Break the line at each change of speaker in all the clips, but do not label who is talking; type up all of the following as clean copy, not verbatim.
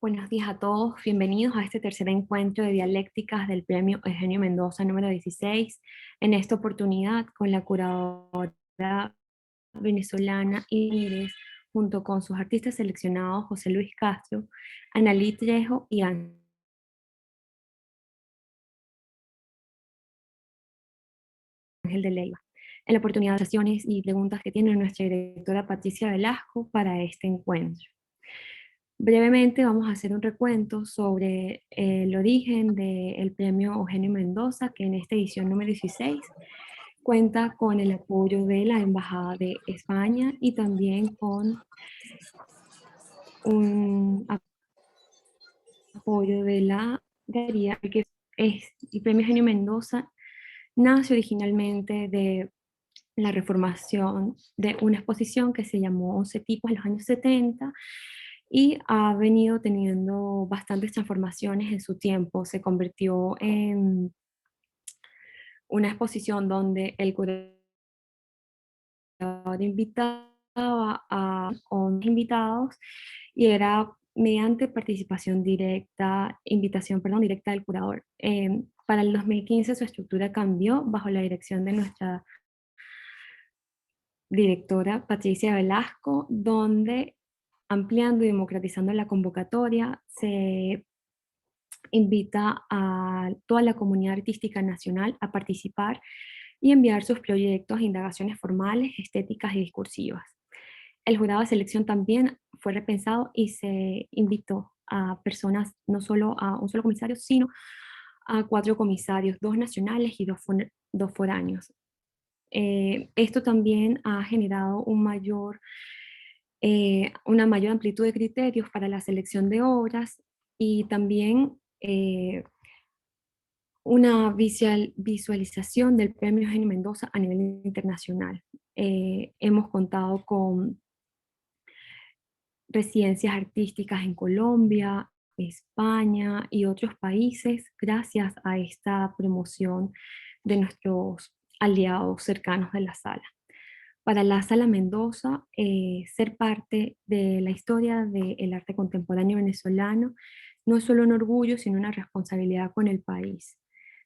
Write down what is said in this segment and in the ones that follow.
Buenos días a todos, bienvenidos a este tercer encuentro de dialécticas del Premio Eugenio Mendoza número 16. En esta oportunidad con la curadora venezolana Iris, junto con sus artistas seleccionados José Luis Castro, Analí Trejo y Ángel de Leiva. En la oportunidad de acciones y preguntas que tiene nuestra directora Patricia Velasco para este encuentro. Brevemente vamos a hacer un recuento sobre el origen del premio Eugenio Mendoza, que en esta edición número 16 cuenta con el apoyo de la Embajada de España y también con un apoyo de la Galería, que es el premio Eugenio Mendoza nace originalmente de la reformación de una exposición que se llamó 11 tipos en los años 70 y ha venido teniendo bastantes transformaciones en su tiempo. Se convirtió en una exposición donde el curador invitaba a 11 invitados y era mediante participación directa, invitación, perdón, directa del curador. Para el 2015 su estructura cambió bajo la dirección de nuestra directora Patricia Velasco, donde ampliando y democratizando la convocatoria se invita a toda la comunidad artística nacional a participar y enviar sus proyectos e indagaciones formales, estéticas y discursivas. El jurado de selección también fue repensado y se invitó a personas, no solo a un solo comisario, sino a 4 comisarios, 2 nacionales y 2 foráneos. Esto también ha generado una mayor amplitud de criterios para la selección de obras y también una visualización del premio Eugenio Mendoza a nivel internacional. Hemos contado con residencias artísticas en Colombia, España y otros países gracias a esta promoción de nuestros aliados cercanos de la sala. Para la Sala Mendoza, ser parte de la historia del arte contemporáneo venezolano no es solo un orgullo, sino una responsabilidad con el país.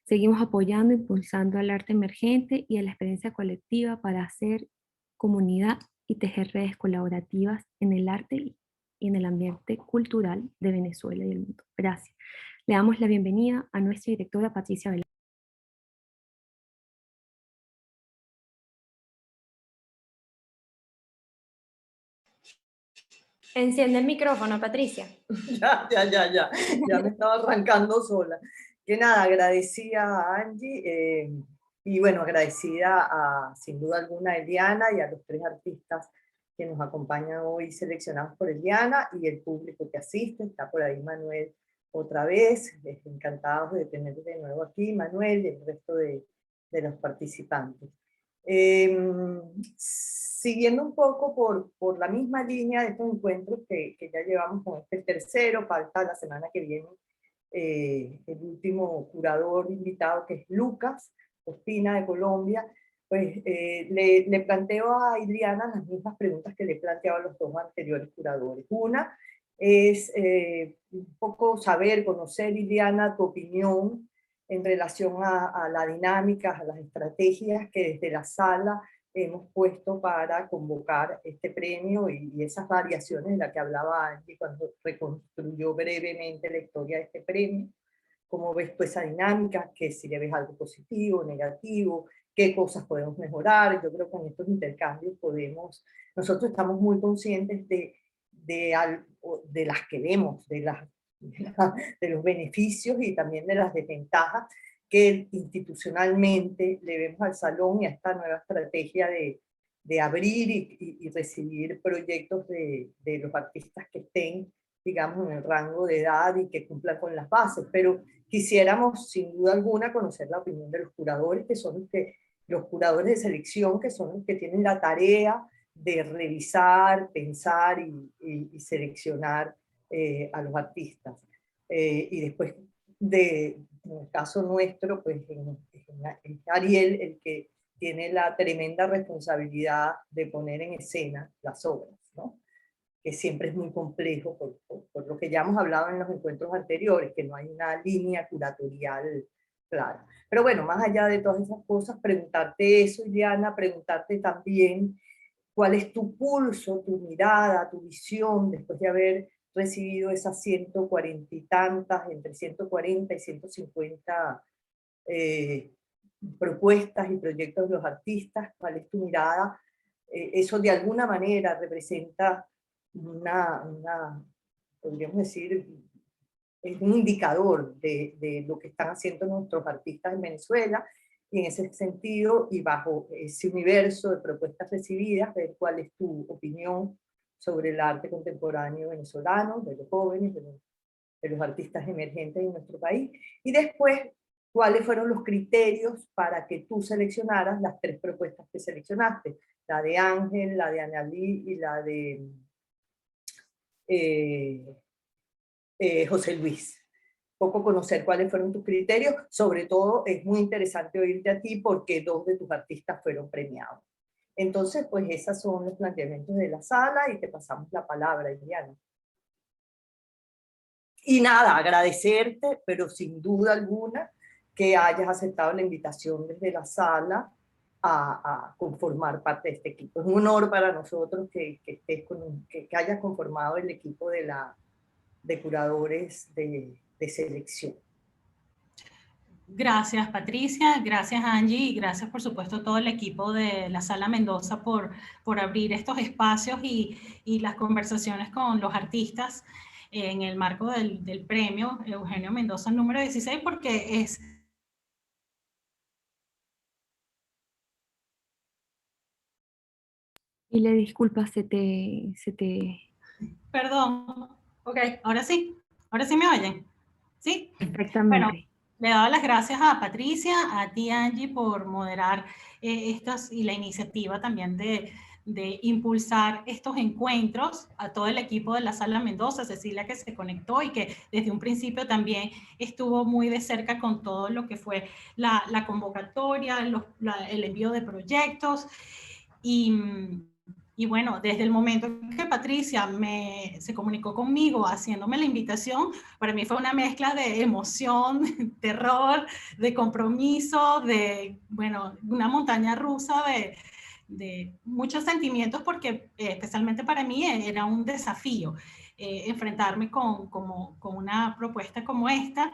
Seguimos apoyando e impulsando al arte emergente y a la experiencia colectiva para hacer comunidad y tejer redes colaborativas en el arte y en el ambiente cultural de Venezuela y el mundo. Gracias. Le damos la bienvenida a nuestra directora Patricia Velasco. Enciende el micrófono, Patricia.
Ya me estaba arrancando sola. Que nada, agradecida a Angie y bueno, agradecida a, sin duda alguna, a Eliana y a los 3 artistas que nos acompañan hoy seleccionados por Eliana y el público que asiste. Está por ahí Manuel otra vez, encantados de tenerlos de nuevo aquí, Manuel y el resto de los participantes. Siguiendo un poco por la misma línea de estos encuentros que ya llevamos con este tercero, falta la semana que viene el último curador invitado, que es Lucas Ospina de Colombia. Pues le planteo a Iliana las mismas preguntas que le he planteado a los 2 anteriores curadores. Una es un poco saber, conocer, Iliana, tu opinión en relación a la dinámica, a las estrategias que desde la sala hemos puesto para convocar este premio y esas variaciones de las que hablaba Angie cuando reconstruyó brevemente la historia de este premio. ¿Cómo ves tú esa dinámica? Que si le ves algo positivo, negativo, qué cosas podemos mejorar. Yo creo que en estos intercambios nosotros estamos muy conscientes de las que vemos, de los beneficios y también de las desventajas que institucionalmente le vemos al salón y a esta nueva estrategia de abrir y recibir proyectos de los artistas que estén, digamos, en el rango de edad y que cumplan con las bases. Pero quisiéramos, sin duda alguna, conocer la opinión de los curadores, que son los curadores de selección, que son los que tienen la tarea de revisar, pensar y seleccionar a los artistas. Y después, en el caso nuestro, pues es Ariel el que tiene la tremenda responsabilidad de poner en escena las obras, ¿no? Que siempre es muy complejo por lo que ya hemos hablado en los encuentros anteriores, que no hay una línea curatorial clara. Pero bueno, más allá de todas esas cosas, preguntarte eso, Diana, preguntarte también cuál es tu pulso, tu mirada, tu visión, después de haber recibido esas 140 y tantas, entre 140 y 150 eh, propuestas y proyectos de los artistas, cuál es tu mirada. Eso de alguna manera representa podríamos decir, es un indicador de lo que están haciendo nuestros artistas en Venezuela, y en ese sentido, y bajo ese universo de propuestas recibidas, ver cuál es tu opinión sobre el arte contemporáneo venezolano, de los jóvenes, de los artistas emergentes en nuestro país, y después, cuáles fueron los criterios para que tú seleccionaras las 3 propuestas que seleccionaste, la de Ángel, la de Analí y la de eh, José Luis. Poco conocer cuáles fueron tus criterios, sobre todo es muy interesante oírte a ti porque 2 de tus artistas fueron premiados. Entonces, pues esos son los planteamientos de la sala y te pasamos la palabra, Iliana. Y nada, agradecerte, pero sin duda alguna, que hayas aceptado la invitación desde la sala a conformar parte de este equipo. Es un honor para nosotros que hayas conformado el equipo de curadores de selección.
Gracias, Patricia, gracias, Angie, y gracias, por supuesto, a todo el equipo de la Sala Mendoza por abrir estos espacios y las conversaciones con los artistas en el marco del premio Eugenio Mendoza número 16, porque es...
Y le disculpa,
Perdón, ok, ahora sí me oyen, ¿sí?
Perfectamente.
Bueno, le doy las gracias a Patricia, a ti, Angie, por moderar estas y la iniciativa también de impulsar estos encuentros, a todo el equipo de la Sala Mendoza, Cecilia, que se conectó y que desde un principio también estuvo muy de cerca con todo lo que fue la convocatoria, el envío de proyectos. Y bueno, desde el momento en que Patricia se comunicó conmigo haciéndome la invitación, para mí fue una mezcla de emoción, terror, de compromiso, bueno, una montaña rusa de muchos sentimientos, porque especialmente para mí era un desafío enfrentarme con una propuesta como esta,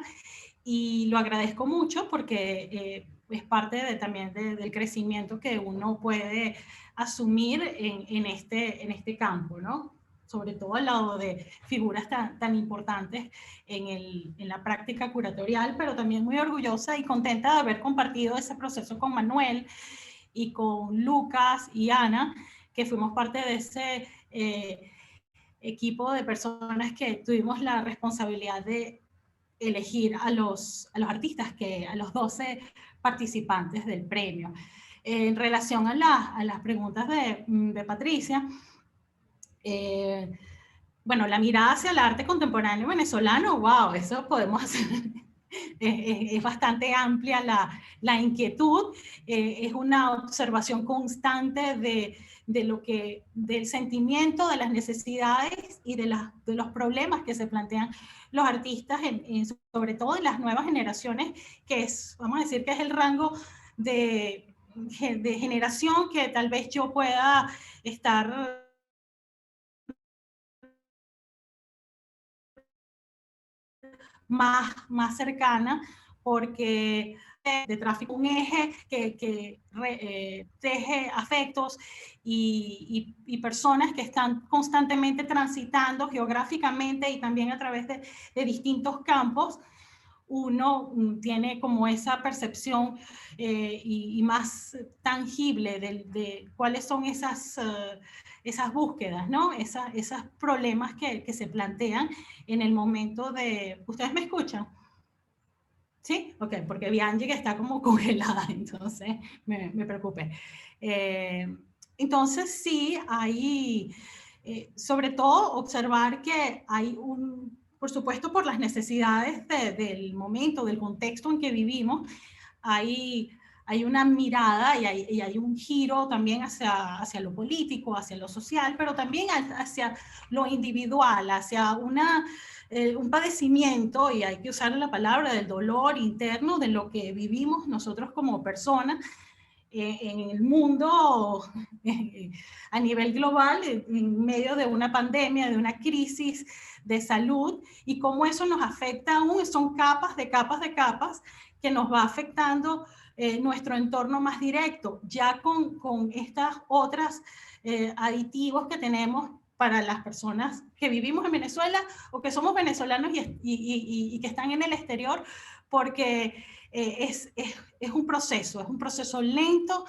y lo agradezco mucho porque es parte también del crecimiento que uno puede asumir en este campo, ¿no? Sobre todo al lado de figuras tan importantes en la práctica curatorial, pero también muy orgullosa y contenta de haber compartido ese proceso con Manuel y con Lucas y Ana, que fuimos parte de ese equipo de personas que tuvimos la responsabilidad de elegir a los artistas, a los 12 participantes del premio. En relación a las preguntas de Patricia, bueno, la mirada hacia el arte contemporáneo venezolano, wow, eso podemos hacer. Es bastante amplia la inquietud, es una observación constante del sentimiento, de las necesidades y de los problemas que se plantean los artistas, sobre todo en las nuevas generaciones, que vamos a decir que es el rango de generación que tal vez yo pueda estar más cercana, porque de tráfico un eje que teje afectos y personas que están constantemente transitando geográficamente y también a través de distintos campos. Uno tiene como esa percepción y más tangible de cuáles son esas búsquedas, ¿no? Esos problemas que se plantean en el momento de... ¿Ustedes me escuchan? ¿Sí? Ok, porque vi a Angie que está como congelada, entonces me preocupé. Entonces sí, hay, sobre todo, observar que hay por supuesto, por las necesidades del momento, del contexto en que vivimos, hay hay una mirada y hay un giro también hacia lo político, hacia lo social, pero también hacia lo individual, hacia un padecimiento, y hay que usar la palabra del dolor interno de lo que vivimos nosotros como personas en el mundo a nivel global, en medio de una pandemia, de una crisis de salud, y cómo eso nos afecta aún, son capas de capas de capas que nos va afectando nuestro entorno más directo, ya con estas otras aditivos que tenemos para las personas que vivimos en Venezuela o que somos venezolanos y que están en el exterior, porque es un proceso lento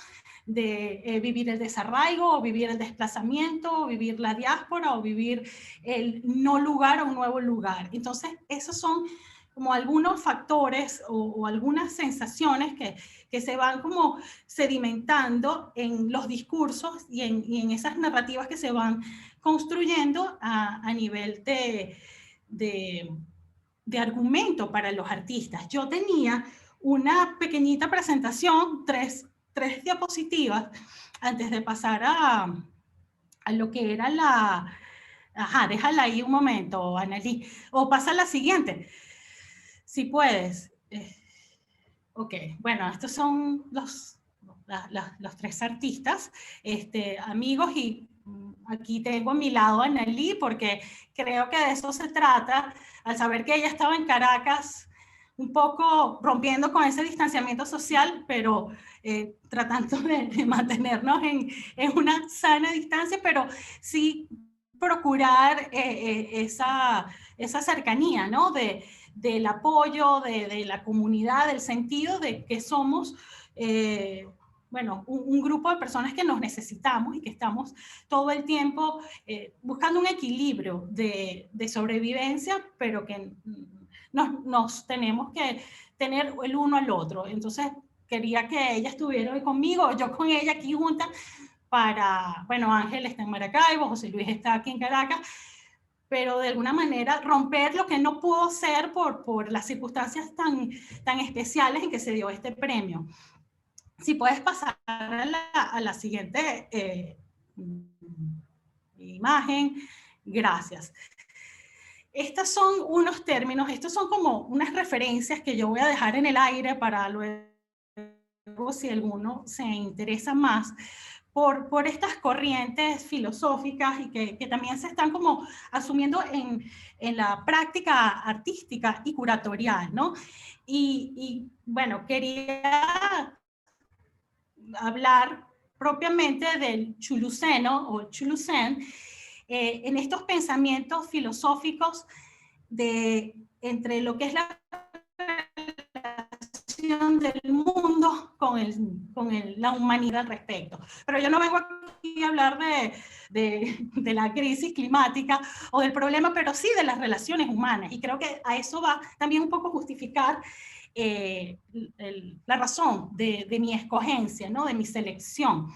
de vivir el desarraigo, o vivir el desplazamiento, o vivir la diáspora, o vivir el no lugar a un nuevo lugar. Entonces, esos son como algunos factores o algunas sensaciones que se van como sedimentando en los discursos y en esas narrativas que se van construyendo a nivel de argumento para los artistas. Yo tenía una pequeñita presentación, tres diapositivas, antes de pasar a lo que era la... Ajá, déjala ahí un momento, Annalí. O pasa a la siguiente, si puedes. Ok, bueno, estos son los tres artistas, amigos, y aquí tengo a mi lado a Annalí, porque creo que de eso se trata, al saber que ella estaba en Caracas, un poco rompiendo con ese distanciamiento social, pero tratando de mantenernos en una sana distancia, pero sí procurar esa cercanía, ¿no? Del apoyo, de la comunidad, del sentido de que somos, bueno, un grupo de personas que nos necesitamos y que estamos todo el tiempo buscando un equilibrio de sobrevivencia, pero que nos tenemos que tener el uno al otro. Entonces, quería que ella estuviera hoy conmigo, yo con ella aquí junta, para, bueno, Ángel está en Maracaibo, José Luis está aquí en Caracas, pero de alguna manera romper lo que no pudo ser por las circunstancias tan especiales en que se dio este premio. Si puedes pasar a la siguiente imagen, gracias. Estos son unos términos, estos son como unas referencias que yo voy a dejar en el aire para luego, si alguno se interesa más, por estas corrientes filosóficas y que también se están como asumiendo en la práctica artística y curatorial, ¿no? Y bueno, quería hablar propiamente del chuluceno o chulucén, en estos pensamientos filosóficos entre lo que es la relación del mundo con la humanidad al respecto. Pero yo no vengo aquí a hablar de la crisis climática o del problema, pero sí de las relaciones humanas. Y creo que a eso va también un poco justificar la razón de mi escogencia, ¿no? De mi selección.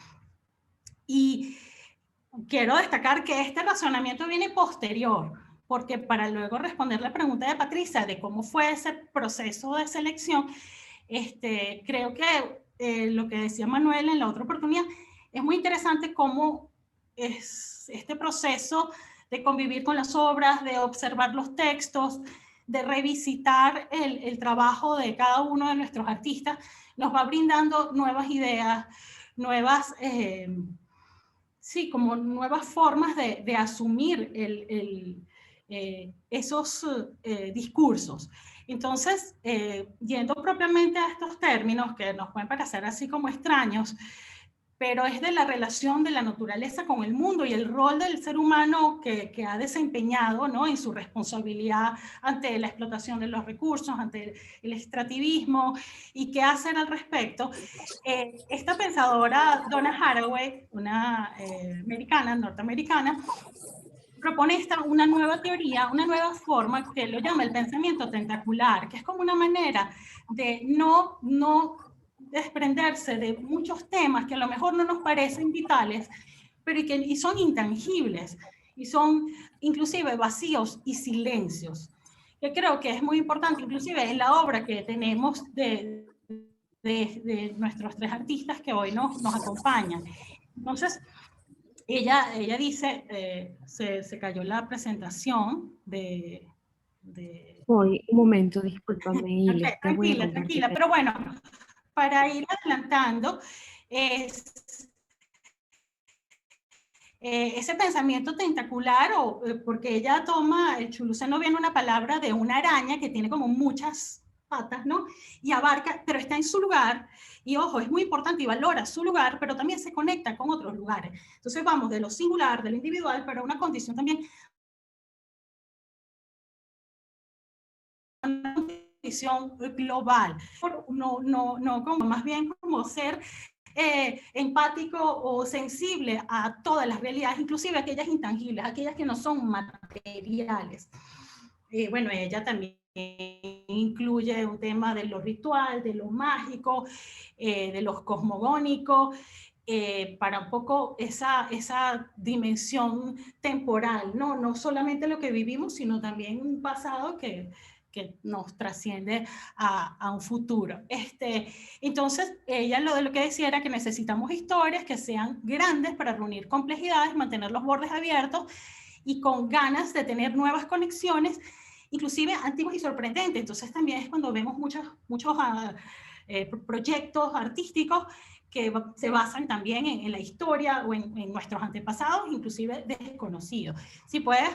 Y quiero destacar que este razonamiento viene posterior, porque para luego responder la pregunta de Patricia de cómo fue ese proceso de selección, creo que lo que decía Manuel en la otra oportunidad, es muy interesante cómo es este proceso de convivir con las obras, de observar los textos, de revisitar el trabajo de cada uno de nuestros artistas, nos va brindando nuevas ideas, nuevas, sí, como nuevas formas de asumir esos discursos. Entonces, yendo propiamente a estos términos que nos pueden parecer así como extraños, pero es de la relación de la naturaleza con el mundo y el rol del ser humano que ha desempeñado, ¿no? En su responsabilidad ante la explotación de los recursos, ante el extractivismo, y qué hacer al respecto. Esta pensadora, Donna Haraway, una norteamericana, propone una nueva teoría, una nueva forma que lo llama el pensamiento tentacular, que es como una manera de no desprenderse de muchos temas que a lo mejor no nos parecen vitales, pero y son intangibles, y son inclusive vacíos y silencios, que creo que es muy importante, inclusive en la obra que tenemos de de nuestros tres artistas que hoy nos acompañan. Entonces, ella dice, se cayó la presentación de...
Hoy, un momento, discúlpame, Ile, te voy a
Tranquila,
compartir.
tranquila, pero bueno, para ir adelantando, ese pensamiento tentacular, porque ella toma, el Chuluceno viene una palabra de una araña que tiene como muchas patas, ¿no? Y abarca, pero está en su lugar, y ojo, es muy importante y valora su lugar, pero también se conecta con otros lugares. Entonces vamos de lo singular, de lo individual, pero una condición también, una condición global, no como más bien como ser empático o sensible a todas las realidades, inclusive aquellas intangibles, aquellas que no son materiales. Bueno, ella también incluye un tema de lo ritual, de lo mágico, de lo cosmogónico, para un poco esa dimensión temporal, ¿no? No solamente lo que vivimos, sino también un pasado que nos trasciende a un futuro. Entonces, ella lo que decía era que necesitamos historias que sean grandes para reunir complejidades, mantener los bordes abiertos y con ganas de tener nuevas conexiones, inclusive antiguas y sorprendentes. Entonces, también es cuando vemos muchos proyectos artísticos que se basan también en la historia o en nuestros antepasados, inclusive desconocidos. Si puedes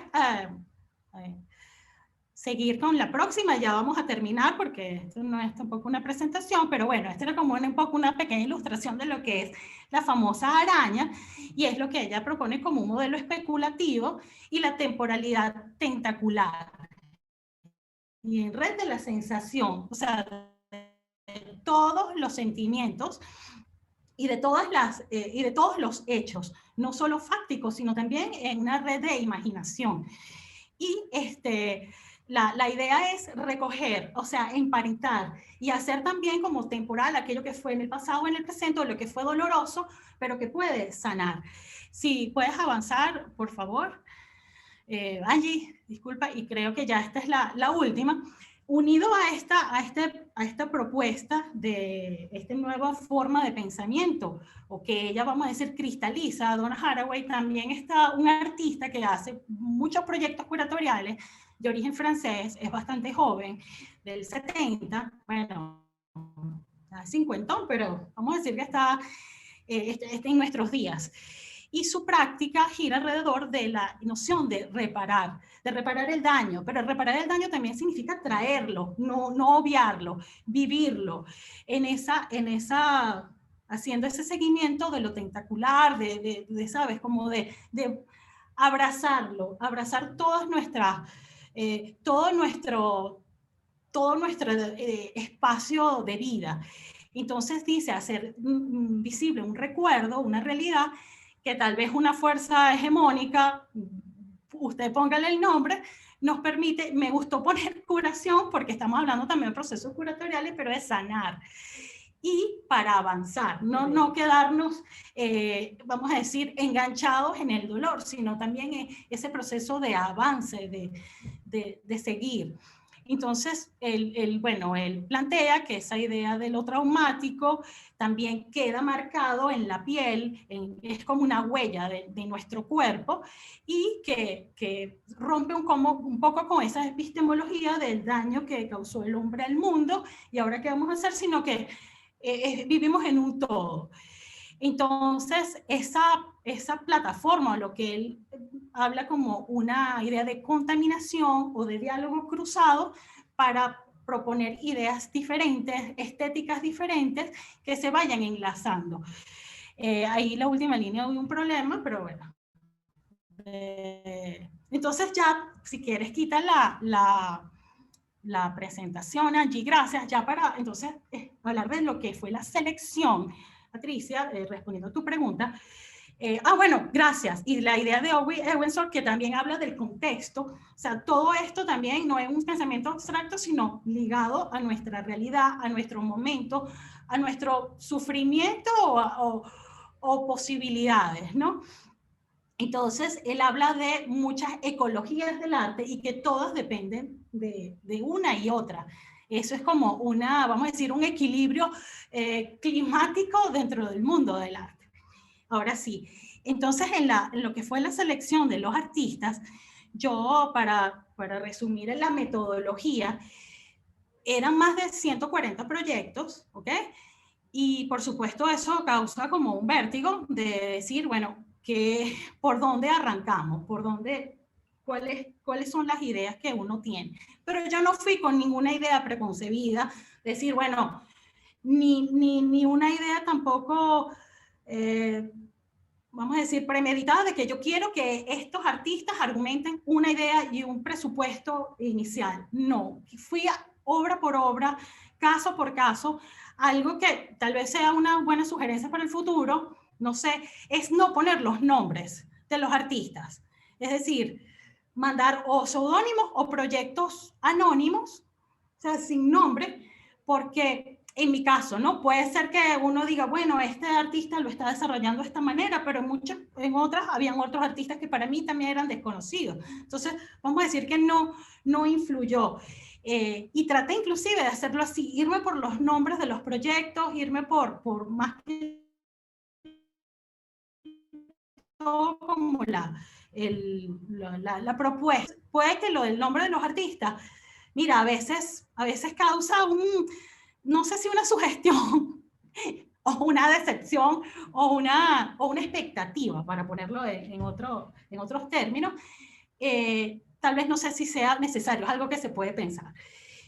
seguir con la próxima, ya vamos a terminar porque esto no es tampoco una presentación, pero bueno, esto era como un poco una pequeña ilustración de lo que es la famosa araña, y es lo que ella propone como un modelo especulativo y la temporalidad tentacular. Y en red de la sensación, o sea, de todos los sentimientos y de todos los hechos, no solo fácticos, sino también en una red de imaginación. Y la idea es recoger, o sea, emparentar y hacer también como temporal aquello que fue en el pasado o en el presente, o lo que fue doloroso, pero que puede sanar. Si puedes avanzar, por favor. Angie, disculpa, y creo que ya esta es la última. Unido a esta propuesta de esta nueva forma de pensamiento, o que ella, vamos a decir, cristaliza, Donna Haraway, también está un artista que hace muchos proyectos curatoriales de origen francés, es bastante joven, del 70, bueno, 50, pero vamos a decir que está en nuestros días. Y su práctica gira alrededor de la noción de reparar el daño, pero reparar el daño también significa traerlo, no obviarlo, vivirlo, haciendo ese seguimiento de lo tentacular, ¿sabes? Como de abrazarlo, abrazar todas nuestras, todo nuestro espacio de vida. Entonces dice, hacer visible un recuerdo, una realidad, que tal vez una fuerza hegemónica, usted póngale el nombre, nos permite, me gustó poner curación, porque estamos hablando también de procesos curatoriales, pero es sanar. Y para avanzar, no quedarnos, vamos a decir, enganchados en el dolor, sino también en ese proceso de avance, de seguir. Entonces, él plantea que esa idea de lo traumático también queda marcado en la piel, es como una huella de nuestro cuerpo, y que rompe un poco con esa epistemología del daño que causó el hombre al mundo, y ahora qué vamos a hacer, sino que vivimos en un todo. Entonces, esa plataforma, lo que él habla como una idea de contaminación o de diálogo cruzado para proponer ideas diferentes, estéticas diferentes, que se vayan enlazando. Ahí la última línea hubo un problema, pero bueno. Entonces ya, si quieres, quita la presentación allí, gracias, ya para entonces hablar de lo que fue la selección. Patricia, respondiendo a tu pregunta, bueno, gracias. Y la idea de Owen Ewenson, que también habla del contexto, o sea, todo esto también no es un pensamiento abstracto, sino ligado a nuestra realidad, a nuestro momento, a nuestro sufrimiento o posibilidades, ¿no? Entonces, él habla de muchas ecologías del arte y que todas dependen de una y otra. Eso es como una, vamos a decir, un equilibrio climático dentro del mundo del arte. Ahora sí, entonces en lo que fue la selección de los artistas, yo para resumir en la metodología, eran más de 140 proyectos, ¿ok? Y por supuesto eso causa como un vértigo de decir, bueno, ¿por dónde arrancamos? ¿Cuáles son las ideas que uno tiene? Pero yo no fui con ninguna idea preconcebida, decir, bueno, ni una idea tampoco, vamos a decir, premeditada de que yo quiero que estos artistas argumenten una idea y un presupuesto inicial. No, fui obra por obra, caso por caso, algo que tal vez sea una buena sugerencia para el futuro, no sé, es no poner los nombres de los artistas. Es decir, mandar o seudónimos o proyectos anónimos, o sea, sin nombre, porque en mi caso, ¿no? Puede ser que uno diga, bueno, este artista lo está desarrollando de esta manera, pero en otras habían otros artistas que para mí también eran desconocidos. Entonces, vamos a decir que no influyó. Y traté inclusive de hacerlo así, irme por los nombres de los proyectos, irme por más que todo como la propuesta. Puede que lo del nombre de los artistas, mira, a veces causa no sé si una sugestión o una decepción o una expectativa, para ponerlo en otros términos. Tal vez no sé si sea necesario, es algo que se puede pensar.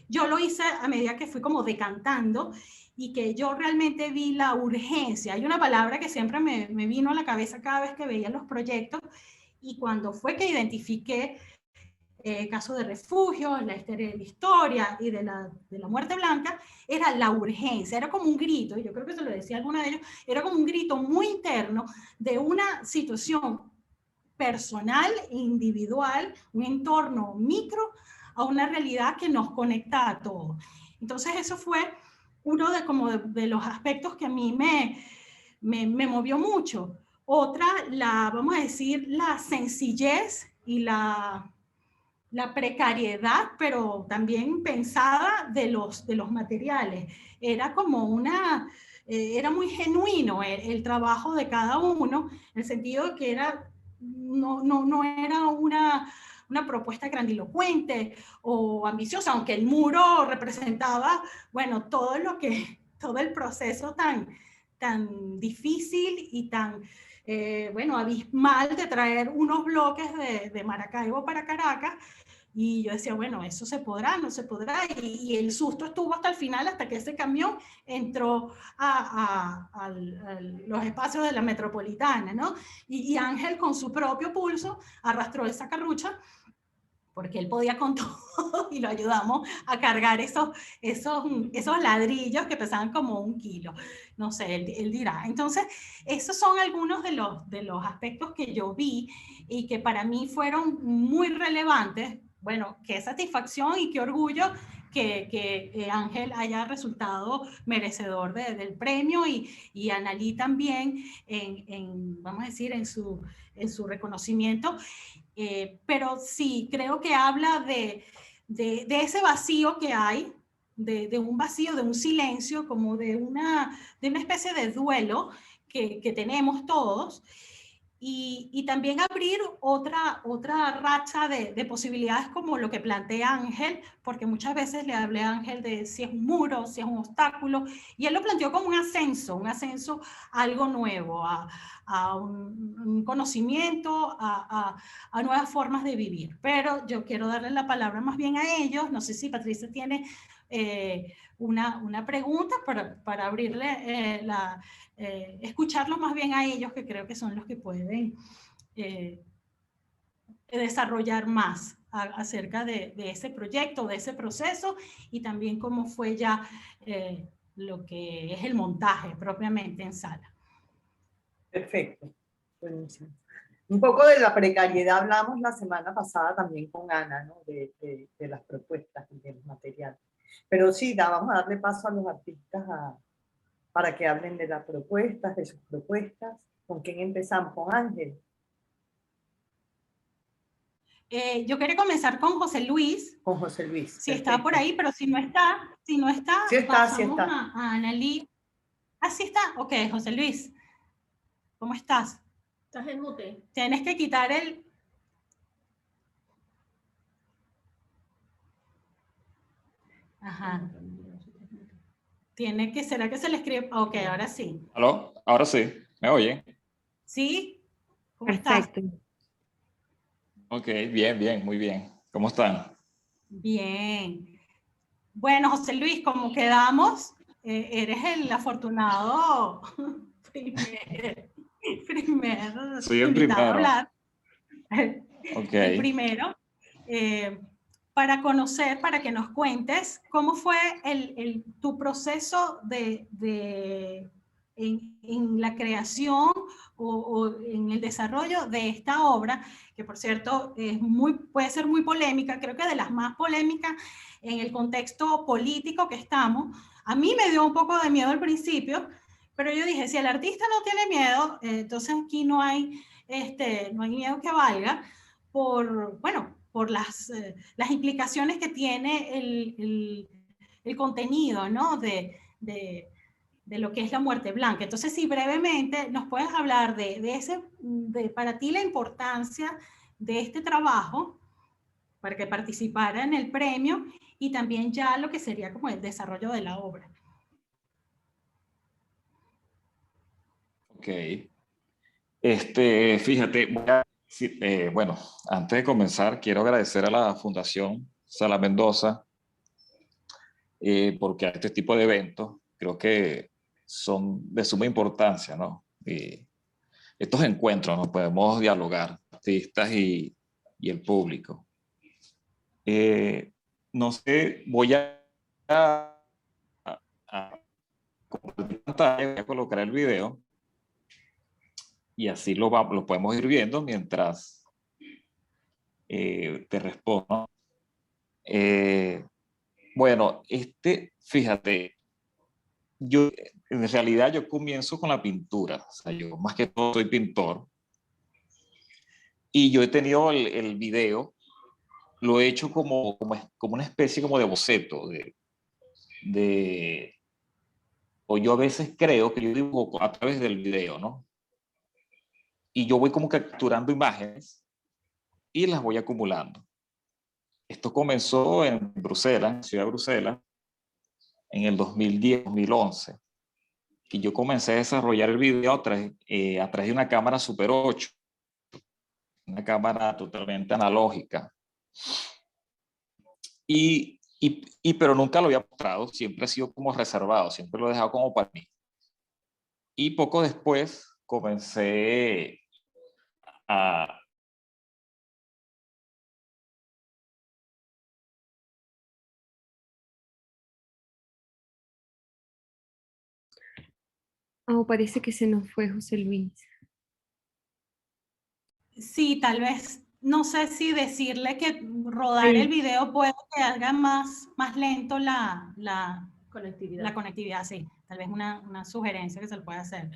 Yo lo hice a medida que fui como decantando y que yo realmente vi la urgencia. Hay una palabra que siempre me vino a la cabeza cada vez que veía los proyectos, y cuando fue que identifiqué caso de refugio, la historia y de la muerte blanca, era la urgencia, era como un grito, y yo creo que se lo decía alguna de ellos, era como un grito muy interno de una situación personal, individual, un entorno micro, a una realidad que nos conecta a todos. Entonces eso fue uno de los aspectos que a mí me movió mucho. Otra, vamos a decir, la sencillez y la precariedad, pero también pensada de los materiales. Era como era muy genuino el trabajo de cada uno, en el sentido de que no era una propuesta grandilocuente o ambiciosa, aunque el muro representaba, bueno, todo el proceso tan difícil y tan, bueno, abismal de traer unos bloques de Maracaibo para Caracas. Y yo decía, bueno, eso se podrá, no se podrá. Y el susto estuvo hasta el final, hasta que ese camión entró a los espacios de la metropolitana, ¿no? Y Ángel, con su propio pulso, arrastró esa carrucha, porque él podía con todo, y lo ayudamos a cargar esos ladrillos que pesaban como 1 kilo. No sé, él dirá. Entonces, esos son algunos de los aspectos que yo vi y que para mí fueron muy relevantes. Bueno, qué satisfacción y qué orgullo que Ángel haya resultado merecedor del premio, y Analí también vamos a decir, en su reconocimiento. Pero sí, creo que habla de ese vacío que hay, de un vacío, de un silencio, como de una especie de duelo que tenemos todos, y también abrir otra racha de posibilidades, como lo que plantea Ángel, porque muchas veces le hablé a Ángel de si es un muro, si es un obstáculo, y él lo planteó como un ascenso a algo nuevo, a un conocimiento, a nuevas formas de vivir. Pero yo quiero darle la palabra más bien a ellos. No sé si Patricia tiene una pregunta para abrirle escucharlos más bien a ellos, que creo que son los que pueden desarrollar más acerca de ese proyecto, de ese proceso, y también cómo fue ya lo que es el montaje propiamente en sala.
Perfecto, buenísimo. Un poco de la precariedad hablamos la semana pasada también con Ana, ¿no? de las propuestas y del material. Pero sí, vamos a darle paso a los artistas para que hablen de las propuestas, de sus propuestas. ¿Con quién empezamos? Con Ángel.
Yo quería comenzar con José Luis.
Con José Luis.
Si está por ahí, pero si no está,
sí está,
pasamos
sí está.
a Annalí. Ah, sí está. Ok, José Luis, ¿cómo estás?
Estás en mute.
Tienes que quitar el... Ajá. Tiene que, ¿será que se le escribe? Ok, ahora sí.
¿Aló? Ahora sí, ¿me oyen?
¿Sí? ¿Cómo estás?
Perfecto.
Ok, bien, bien, muy bien. ¿Cómo están?
Bien. Bueno, José Luis, como quedamos, eres el afortunado primer
Soy el
invitado a
primero.
hablar.
Ok.
El primero, para conocer, para que nos cuentes cómo fue tu proceso en la creación o en el desarrollo de esta obra, que por cierto puede ser muy polémica, creo que de las más polémicas en el contexto político que estamos. A mí me dio un poco de miedo al principio, pero yo dije, si el artista no tiene miedo, entonces aquí no hay miedo que valga, por las implicaciones que tiene el contenido, ¿no? De lo que es la muerte blanca. Entonces, si brevemente nos puedes hablar de para ti la importancia de este trabajo para que participara en el premio y también ya lo que sería como el desarrollo de la obra.
Ok. Fíjate, bueno, antes de comenzar, quiero agradecer a la Fundación Sala Mendoza porque a este tipo de eventos creo que son de suma importancia, ¿no? Y estos encuentros nos podemos dialogar, artistas y el público. No sé, a, a compartir pantalla, voy a colocar el video y así lo podemos ir viendo mientras te respondo. Bueno, fíjate, yo en realidad yo comienzo con la pintura, o sea, yo más que todo soy pintor y yo he tenido el video, lo he hecho como una especie como de boceto, de, o yo a veces creo que yo dibujo a través del video, ¿no? Y yo voy como capturando imágenes y las voy acumulando. Esto comenzó en Bruselas, en Ciudad de Bruselas, en el 2010-2011. Y yo comencé a desarrollar el video a través de una cámara Super 8, una cámara totalmente analógica. Pero nunca lo había mostrado, siempre ha sido como reservado, siempre lo he dejado como para mí. Y poco después comencé a...
Oh, parece que se nos fue José Luis.
Sí, tal vez, no sé si decirle que rodar el video puede que haga más lento la conectividad, sí. Tal vez una sugerencia que se le puede hacer.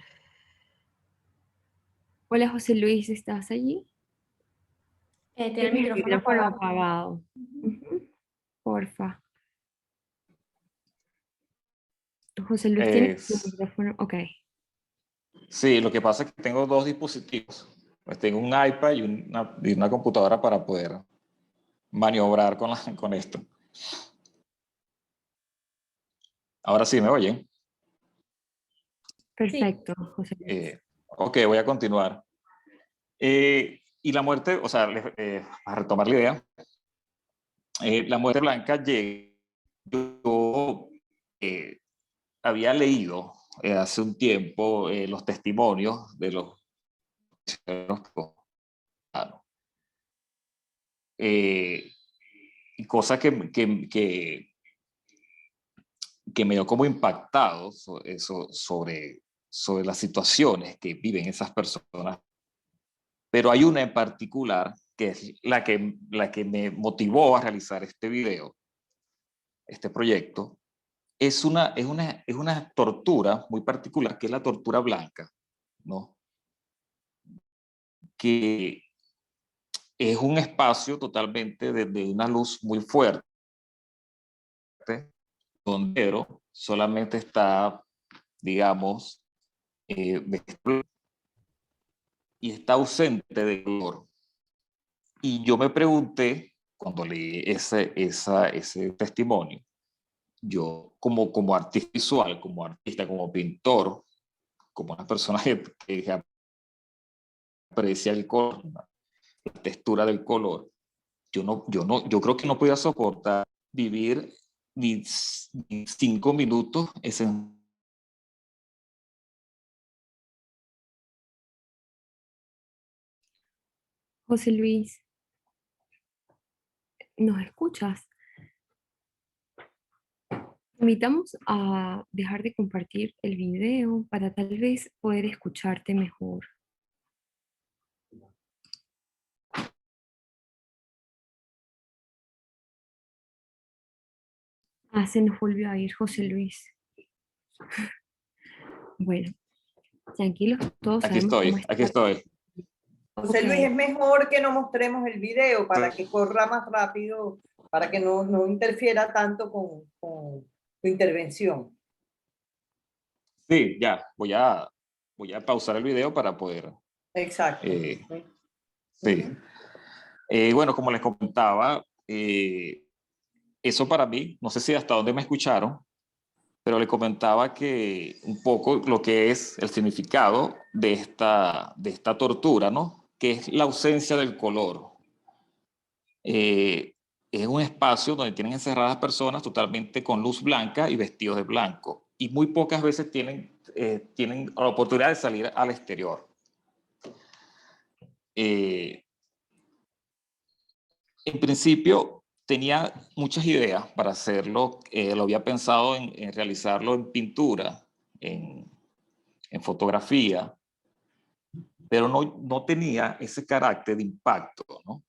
Hola José Luis, ¿estás allí?
Tiene el micrófono
Micrófono
apagado.
apagado. Porfa. José Luis tiene su micrófono. Ok.
Sí, lo que pasa es que tengo dos dispositivos. Pues tengo un iPad y una computadora para poder maniobrar con esto. Ahora sí me oyen.
Perfecto, José Luis.
Ok, voy a continuar. Y la muerte, o sea, a retomar la idea, la muerte blanca llega. Yo había leído hace un tiempo los testimonios de los cosa que me dio como impactado sobre las situaciones que viven esas personas. Pero hay una en particular que es la que me motivó a realizar este video, este proyecto. Es una tortura muy particular, que es la tortura blanca, ¿no? Que es un espacio totalmente de una luz muy fuerte, donde solamente está, digamos, y está ausente de color. Y yo me pregunté, cuando leí ese testimonio, yo como artista visual, como artista, como pintor, como una persona que aprecia el color, la textura del color, yo creo que no podía soportar vivir ni 5 minutos ese.
José Luis, ¿nos escuchas? Te invitamos a dejar de compartir el video para tal vez poder escucharte mejor. Ah, se nos volvió a ir José Luis. Bueno, tranquilos, todos
Aquí
sabemos cómo
estoy,
está.
aquí estoy.
José
Ok.
Luis, es mejor que no mostremos el video para que corra más rápido, para que no interfiera tanto con tu intervención.
Sí, ya, voy a pausar el video para poder.
Exacto.
Sí. Bueno, como les comentaba, eso para mí, no sé si hasta dónde me escucharon, pero les comentaba que un poco lo que es el significado de esta tortura, ¿no? Que es la ausencia del color. Es un espacio donde tienen encerradas personas totalmente con luz blanca y vestidos de blanco. Y muy pocas veces tienen la oportunidad de salir al exterior. En principio tenía muchas ideas para hacerlo. Lo había pensado en realizarlo en pintura, en fotografía, pero no tenía ese carácter de impacto, ¿no?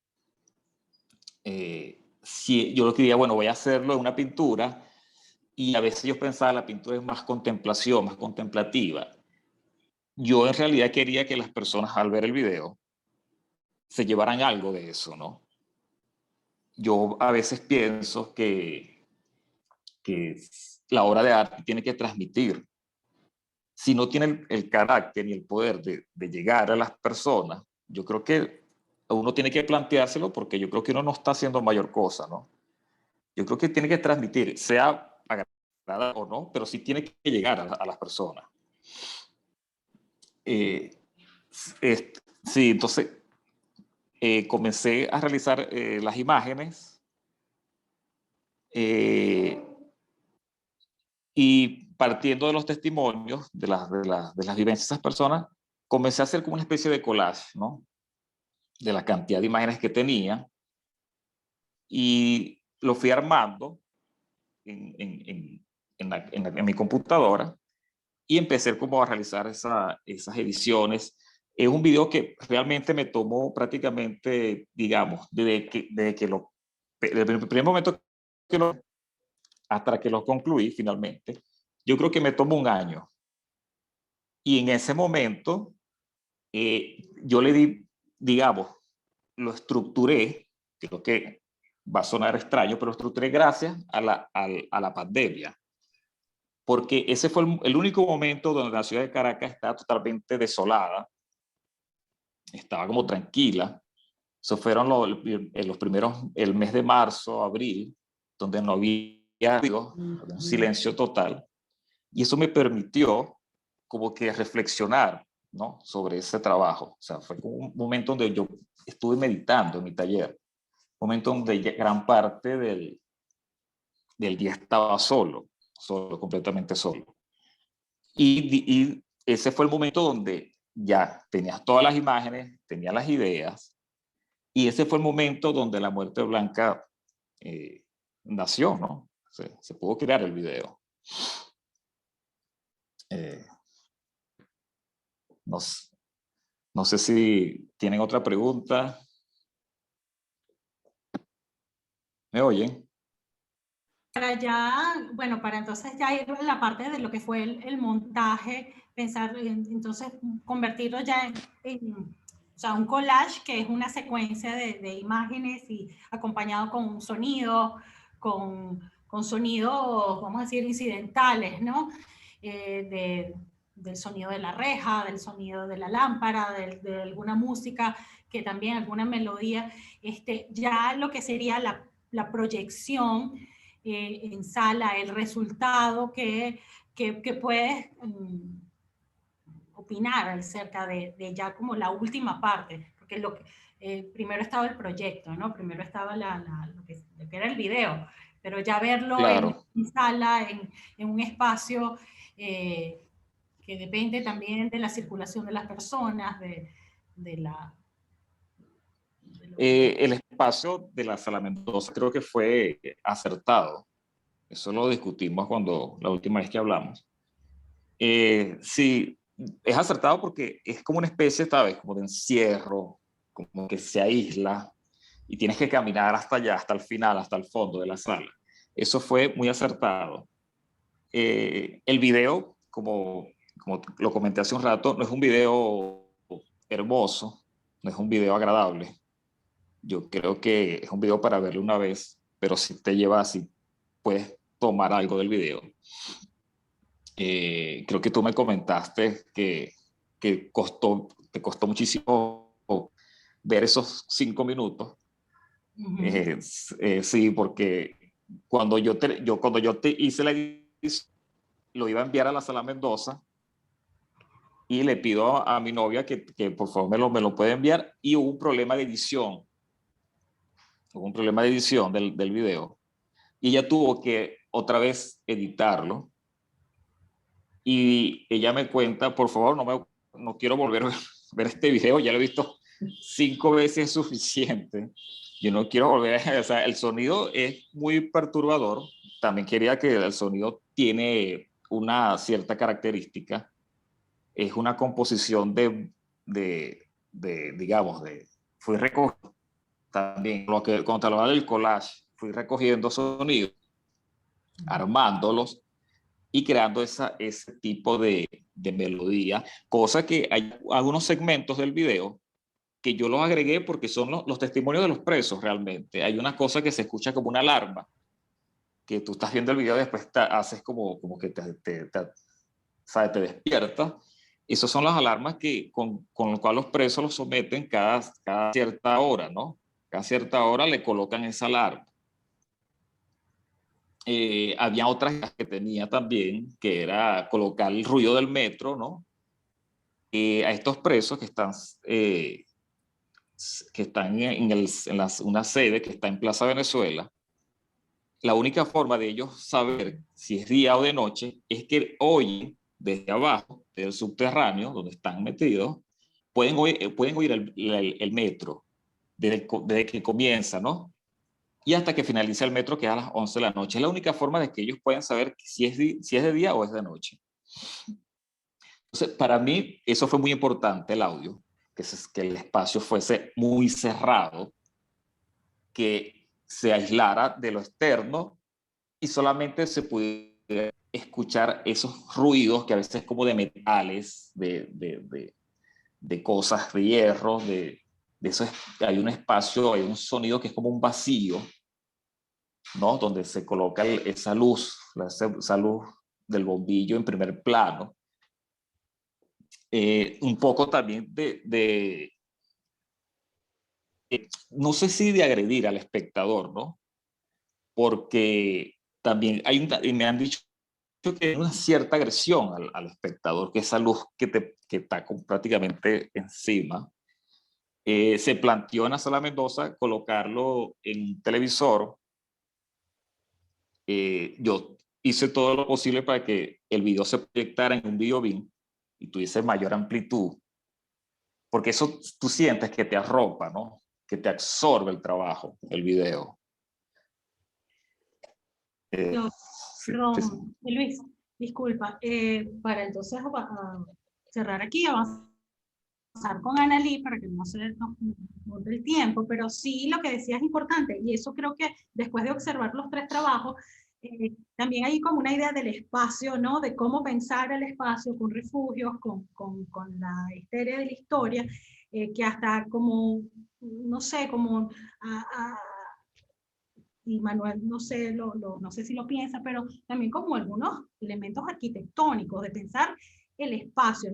Si yo lo quería, bueno, voy a hacerlo en una pintura, y a veces yo pensaba la pintura es más contemplación, más contemplativa. Yo en realidad quería que las personas al ver el video se llevaran algo de eso, ¿no? Yo a veces pienso que la obra de arte tiene que transmitir. Si no tiene el carácter y el poder de llegar a las personas, yo creo que uno tiene que planteárselo, porque yo creo que uno no está haciendo mayor cosa, ¿no? Yo creo que tiene que transmitir, sea agradable o no, pero sí tiene que llegar a las personas. Sí, entonces comencé a realizar las imágenes, y partiendo de los testimonios, de las vivencias de esas personas, comencé a hacer como una especie de collage, ¿no? De la cantidad de imágenes que tenía, y lo fui armando en mi computadora, y empecé como a realizar esas ediciones. Es un video que realmente me tomó prácticamente, digamos, desde el primer momento que hasta que lo concluí finalmente, yo creo que me tomó un año. Y en ese momento yo le di, digamos, lo estructuré, creo que va a sonar extraño, pero lo estructuré gracias a la pandemia. Porque ese fue el único momento donde la ciudad de Caracas estaba totalmente desolada, estaba como tranquila. Eso fueron los primeros, el mes de marzo, abril, donde no había ruido, había un silencio total. Y eso me permitió como que reflexionar, ¿no? Sobre ese trabajo. O sea, fue como un momento donde yo estuve meditando en mi taller, un momento donde gran parte del día estaba solo, completamente solo. Y ese fue el momento donde ya tenías todas las imágenes, tenías las ideas, y ese fue el momento donde La Muerte Blanca nació, ¿no? Se pudo crear el video. No, no sé si tienen otra pregunta. ¿Me oyen?
Para ya, bueno, para entonces ya ir a la parte de lo que fue el montaje, pensar, entonces convertirlo ya O sea, un collage que es una secuencia de imágenes y acompañado con un sonido, con sonidos, vamos a decir, incidentales, ¿no? Del sonido de la reja, del sonido de la lámpara, de alguna música, que también alguna melodía, ya lo que sería la proyección en sala, el resultado que puedes opinar acerca de ya como la última parte, porque primero estaba el proyecto, ¿no? Primero estaba lo que era el video, pero ya verlo
Claro.
en sala, en un espacio que depende también de la circulación de las personas, de la...
El espacio de la Sala Mendoza creo que fue acertado. Eso lo discutimos la última vez que hablamos. Sí, es acertado porque es como una especie, ¿sabes? Como de encierro, como que se aísla y tienes que caminar hasta allá, hasta el final, hasta el fondo de la sala. Eso fue muy acertado. El video, como lo comenté hace un rato, no es un video hermoso, no es un video agradable. Yo creo que es un video para verlo una vez, pero si te lleva así, puedes tomar algo del video. Creo que tú me comentaste que te costó muchísimo ver esos 5 minutos. Sí, porque cuando yo te hice la edición, lo iba a enviar a la Sala Mendoza y le pido a mi novia que por favor me lo puede enviar, y hubo un problema de edición. Hubo un problema de edición del video y ella tuvo que otra vez editarlo. Y ella me cuenta, por favor, no quiero volver a ver este video, ya lo he visto 5 veces suficiente. Yo no quiero volver a... O sea, el sonido es muy perturbador. También quería que el sonido tiene una cierta característica. Es una composición digamos, fui recogiendo también, cuando te hablaba del collage, fui recogiendo sonidos, armándolos y creando ese tipo de melodía, cosa que hay algunos segmentos del video que yo los agregué porque son los testimonios de los presos realmente. Hay una cosa que se escucha como una alarma, que tú estás viendo el video y después haces como que ¿sabes? Te despierta. Esas son las alarmas con las cuales los presos los someten cada cierta hora, ¿no? Cada cierta hora le colocan esa alarma. Había otras que tenía también, que era colocar el ruido del metro, ¿no? A estos presos que están una sede que está en Plaza Venezuela, la única forma de ellos saber si es día o de noche es que oyen desde abajo, del subterráneo, donde están metidos, pueden oír el metro desde que comienza, ¿no? Y hasta que finaliza el metro, que es a las 11 de la noche. Es la única forma de que ellos puedan saber si es de día o es de noche. Entonces, para mí, eso fue muy importante, el audio, que el espacio fuese muy cerrado, que se aislara de lo externo y solamente se pudiera escuchar esos ruidos que a veces como de metales, de cosas, de hierro, hay un espacio, hay un sonido que es como un vacío, ¿no? Donde se coloca esa luz del bombillo en primer plano. Un poco también no sé si de agredir al espectador, ¿no? Porque también me han dicho que hay una cierta agresión al espectador, que esa luz que está prácticamente encima. Se planteó en la Sala Mendoza colocarlo en un televisor. Yo hice todo lo posible para que el video se proyectara en un videobeam y tuviese mayor amplitud, porque eso tú sientes que te arropa, ¿no? Que te absorbe el trabajo, el video.
Perdón, Luis, disculpa. Para entonces cerrar aquí, avanzar con Analí para que no se nos monte el tiempo, pero sí lo que decía es importante, y eso creo que después de observar los 3 trabajos, también hay como una idea del espacio, ¿no? De cómo pensar el espacio con refugios, con la histeria de la historia, que hasta como, no sé, como y Manuel, no sé, no sé si lo piensa, pero también como algunos elementos arquitectónicos, de pensar el espacio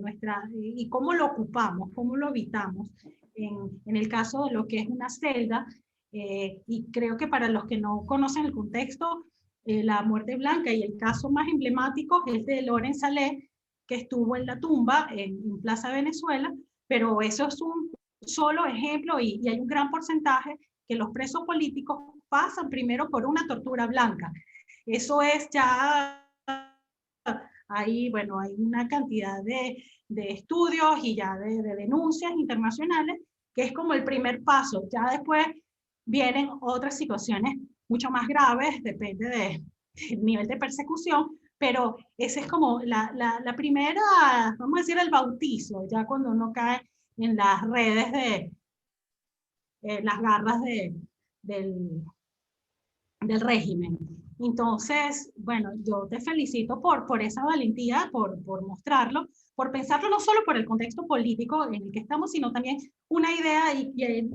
y cómo lo ocupamos, cómo lo habitamos. En el caso de lo que es una celda, y creo que para los que no conocen el contexto, la muerte blanca y el caso más emblemático es de Loren Salé, que estuvo en la tumba en Plaza Venezuela, pero eso es un solo ejemplo y hay un gran porcentaje que los presos políticos pasan primero por una tortura blanca. Eso es ya, ahí, bueno, hay una cantidad de estudios y ya de denuncias internacionales, que es como el primer paso. Ya después vienen otras situaciones mucho más graves, depende del nivel de persecución, pero ese es como la primera, vamos a decir, el bautizo, ya cuando uno cae en las redes las garras del régimen. Entonces, bueno, yo te felicito por esa valentía, por mostrarlo, por pensarlo no solo por el contexto político en el que estamos, sino también una idea, y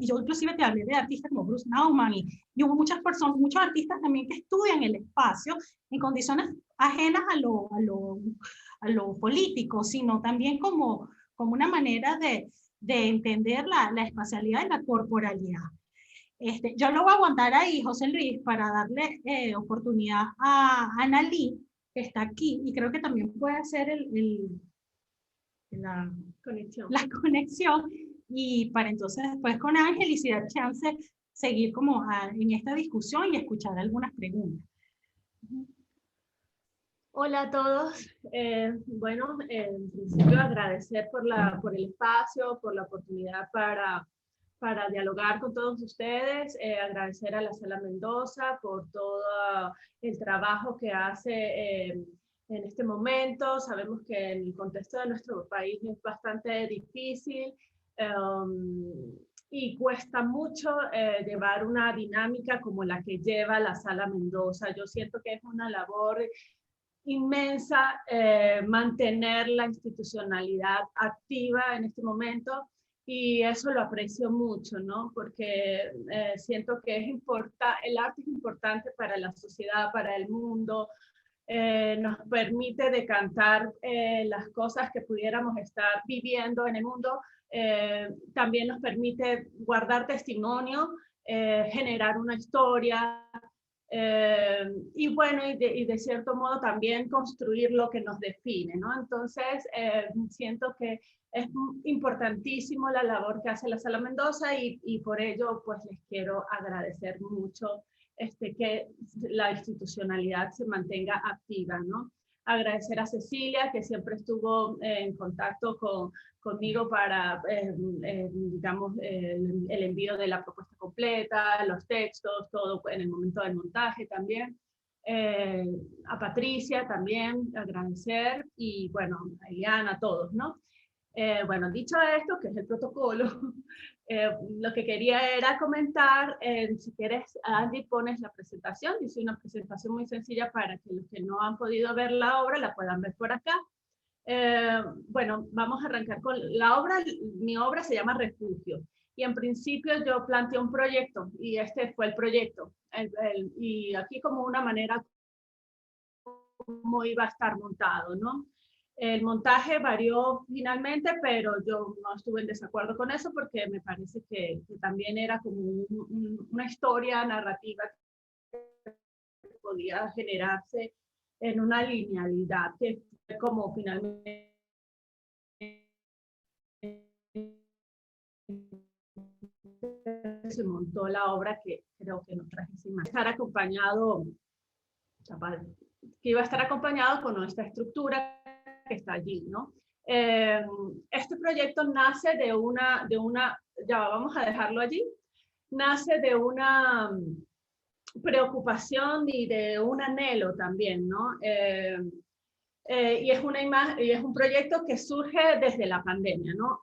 yo inclusive te hablé de artistas como Bruce Nauman, y hubo muchas personas, muchos artistas también que estudian el espacio en condiciones ajenas a lo político, sino también como una manera de entender la espacialidad y la corporalidad. Yo lo voy a aguantar ahí, José Luis, para darle oportunidad a Analí, que está aquí, y creo que también puede hacer la conexión, y para entonces después con Ángel y si da chance seguir como en esta discusión y escuchar algunas preguntas.
Hola a todos. Bueno, en principio agradecer por el espacio, por la oportunidad para dialogar con todos ustedes, agradecer a la Sala Mendoza por todo el trabajo que hace en este momento. Sabemos que en el contexto de nuestro país es bastante difícil y cuesta mucho llevar una dinámica como la que lleva la Sala Mendoza. Yo siento que es una labor inmensa mantener la institucionalidad activa en este momento, y eso lo aprecio mucho, ¿no? Porque siento que el arte es importante para la sociedad, para el mundo, nos permite decantar las cosas que pudiéramos estar viviendo en el mundo, también nos permite guardar testimonio, generar una historia, y bueno, y de cierto modo también construir lo que nos define, ¿no? Entonces, siento que es importantísimo la labor que hace la Sala Mendoza y por ello, pues les quiero agradecer mucho que la institucionalidad se mantenga activa, ¿no? Agradecer a Cecilia, que siempre estuvo en contacto conmigo para, digamos, el envío de la propuesta completa, los textos, todo en el momento del montaje también. A Patricia también agradecer, y bueno, a Eliana, a todos, ¿no? Bueno, dicho esto, que es el protocolo, lo que quería era comentar, si quieres, Andy, pones la presentación. Hice una presentación muy sencilla para que los que no han podido ver la obra la puedan ver por acá. Bueno, vamos a arrancar con la obra. Mi obra se llama Refugio, y en principio yo planteé un proyecto, y este fue el proyecto. Y aquí como una manera como iba a estar montado, ¿no? El montaje varió finalmente, pero yo no estuve en desacuerdo con eso porque me parece que también era como una historia narrativa que podía generarse en una linealidad, que fue como finalmente se montó la obra, que creo que nos trajimos. Estar acompañado, que iba a estar acompañado con nuestra estructura que está allí, ¿no? Este proyecto nace de una, ya vamos a dejarlo allí, nace de una preocupación y de un anhelo también, ¿no? Y es un proyecto que surge desde la pandemia, ¿no?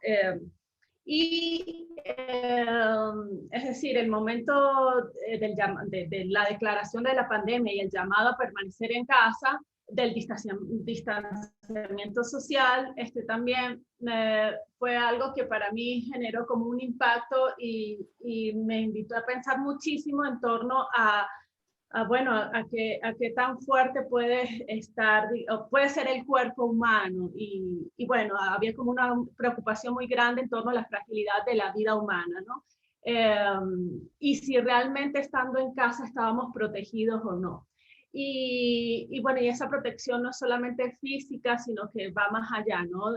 Es decir, el momento de la declaración de la pandemia y el llamado a permanecer en casa del distanciamiento social, también fue algo que para mí generó como un impacto y me invitó a pensar muchísimo en torno a bueno, a qué tan fuerte puede estar, o puede ser el cuerpo humano. Y bueno, había como una preocupación muy grande en torno a la fragilidad de la vida humana, ¿no? Y si realmente estando en casa estábamos protegidos o no. Y bueno, y esa protección no es solamente física, sino que va más allá, ¿no?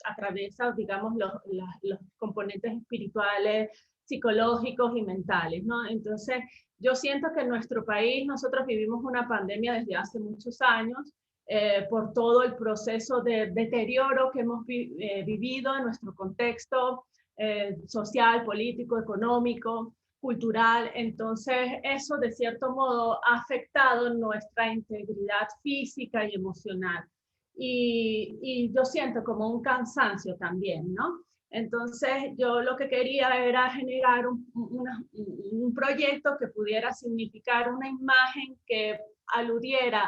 Atraviesa, digamos, los componentes espirituales, psicológicos y mentales, ¿no? Entonces, yo siento que en nuestro país nosotros vivimos una pandemia desde hace muchos años por todo el proceso de deterioro que hemos vivido en nuestro contexto social, político, económico, cultural. Entonces, eso de cierto modo ha afectado nuestra integridad física y emocional. Y yo siento como un cansancio también, ¿no? Entonces, yo lo que quería era generar un proyecto que pudiera significar una imagen que aludiera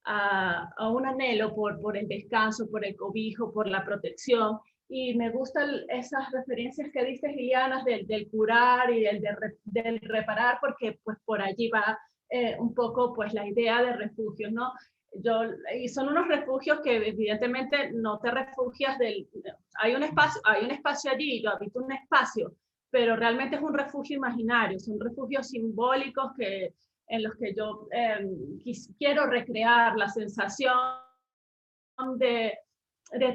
a un anhelo por el descanso, por el cobijo, por la protección. Y me gustan esas referencias que diste, Liliana, del curar y del reparar, porque pues por allí va un poco pues la idea de refugios, ¿no? Y son unos refugios que evidentemente no te refugias hay un espacio allí, yo habito un espacio, pero realmente es un refugio imaginario, son refugios simbólicos en los que yo quiero recrear la sensación de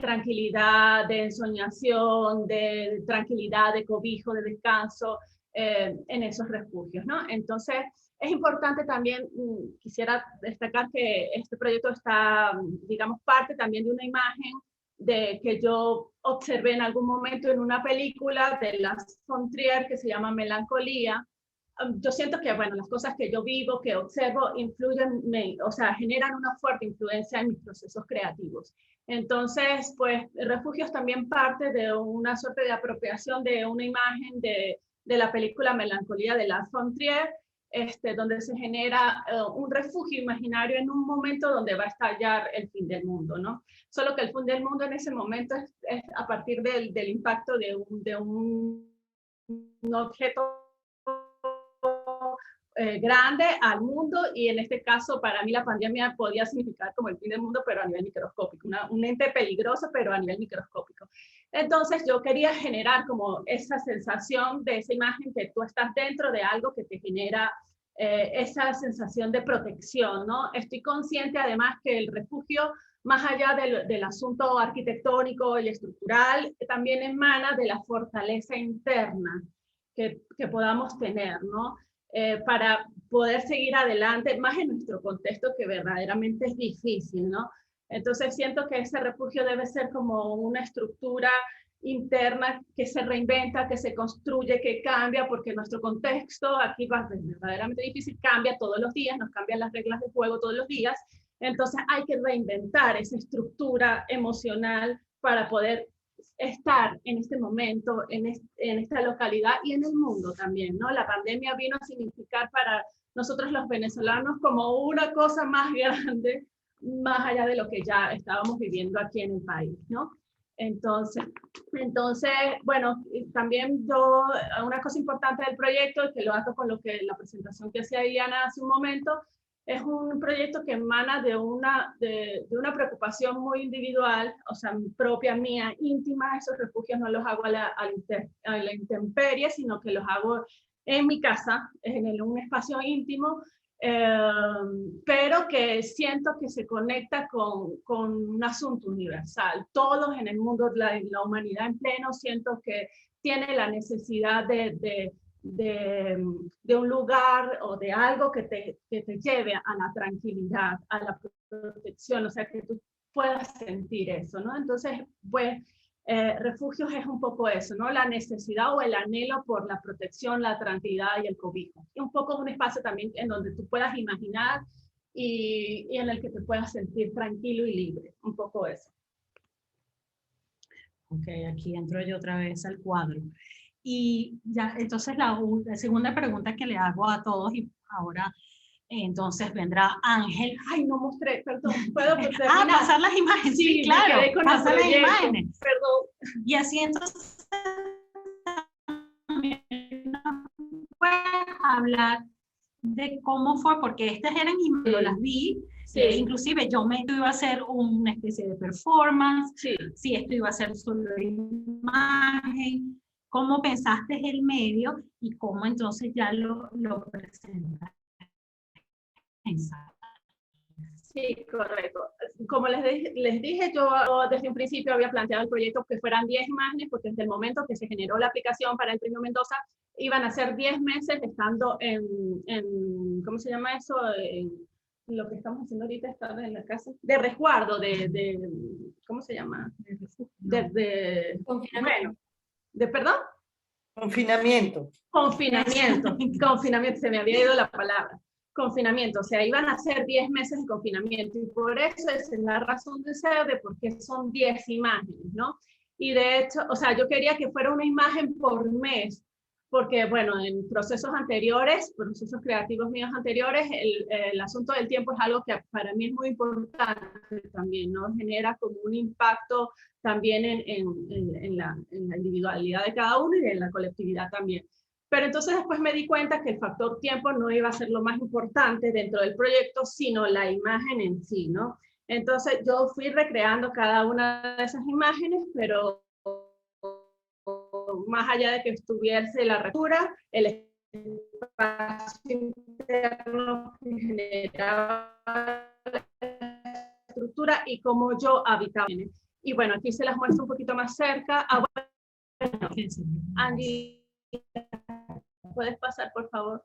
tranquilidad, de ensoñación, de tranquilidad, de cobijo, de descanso en esos refugios, ¿no? Entonces, es importante también, quisiera destacar que este proyecto está, digamos, parte también de una imagen que yo observé en algún momento en una película de Lars von Trier que se llama Melancolía. Yo siento que, bueno, las cosas que yo vivo, que observo, o sea, generan una fuerte influencia en mis procesos creativos. Entonces, pues, Refugios también parte de una suerte de apropiación de una imagen de la película Melancolía de Lars von Trier, donde se genera un refugio imaginario en un momento donde va a estallar el fin del mundo, ¿no? Solo que el fin del mundo en ese momento es a partir del impacto de un objeto grande al mundo, y en este caso para mí la pandemia podía significar como el fin del mundo, pero a nivel microscópico, un ente peligroso, pero a nivel microscópico. Entonces yo quería generar como esa sensación de esa imagen que tú estás dentro de algo que te genera esa sensación de protección, ¿no? Estoy consciente además que el refugio, más allá del asunto arquitectónico y estructural, también emana de la fortaleza interna que podamos tener, ¿no? Para poder seguir adelante, más en nuestro contexto que verdaderamente es difícil, ¿no? Entonces siento que ese refugio debe ser como una estructura interna que se reinventa, que se construye, que cambia, porque nuestro contexto aquí va a ser verdaderamente difícil, cambia todos los días, nos cambian las reglas de juego todos los días, entonces hay que reinventar esa estructura emocional para poder estar en este momento, en esta localidad y en el mundo también, ¿no? La pandemia vino a significar para nosotros los venezolanos como una cosa más grande, más allá de lo que ya estábamos viviendo aquí en el país, ¿no? Entonces, bueno, también una cosa importante del proyecto, y que lo hago con la presentación que hacía Diana hace un momento, es un proyecto que emana de una preocupación muy individual, o sea, propia, mía, íntima. Esos refugios no los hago a la intemperie, sino que los hago en mi casa, en un espacio íntimo, pero que siento que se conecta con un asunto universal. Todos en el mundo, la humanidad en pleno, siento que tiene la necesidad de un lugar o de algo que te lleve a la tranquilidad, a la protección, o sea, que tú puedas sentir eso, ¿no? Entonces, pues, Refugios es un poco eso, ¿no? La necesidad o el anhelo por la protección, la tranquilidad y el cobijo. Y un poco un espacio también en donde tú puedas imaginar y en el que te puedas sentir tranquilo y libre, un poco eso.
Ok, aquí entro yo otra vez al cuadro. Y ya, entonces la segunda pregunta que le hago a todos, y ahora Entonces vendrá Ángel.
Ay, no mostré, perdón. ¿Puedo terminar?
Ah, pasar las imágenes. Sí, claro.
Me quedé con
pasar
el
las
proyecto,
imágenes.
perdón.
Y así entonces puedes hablar de cómo fue, porque estas eran imágenes, yo las vi,
Sí.
inclusive yo me iba a hacer una especie de performance,
Sí.
si esto iba a ser solo imagen, cómo pensaste el medio y cómo entonces ya lo presentas en sala.
Sí, correcto. Como les dije, yo desde un principio había planteado el proyecto que fueran 10 imágenes, porque desde el momento que se generó la aplicación para el Premio Mendoza, iban a ser 10 meses estando en ¿cómo se llama eso? Lo que estamos haciendo ahorita, estar en la casa, de resguardo, ¿cómo se llama?
Confinamiento.
¿Perdón?
Confinamiento.
Confinamiento, se me había ido la palabra. Confinamiento, o sea, iban a ser 10 meses de confinamiento y por eso es la razón de ser de por qué son 10 imágenes, ¿no? Y de hecho, o sea, yo quería que fuera una imagen por mes, porque bueno, en procesos anteriores, procesos creativos míos anteriores, el asunto del tiempo es algo que para mí es muy importante también, ¿no? Genera como un impacto también en la individualidad de cada uno y en la colectividad también. Pero entonces después me di cuenta que el factor tiempo no iba a ser lo más importante dentro del proyecto, sino la imagen en sí, ¿no? Entonces yo fui recreando cada una de esas imágenes, pero más allá de que estuviese la rectura, el espacio interno que generaba la estructura y cómo yo habitaba. Y bueno, aquí se las muestro un poquito más cerca. Ah, bueno, Andy, ¿puedes pasar, por favor?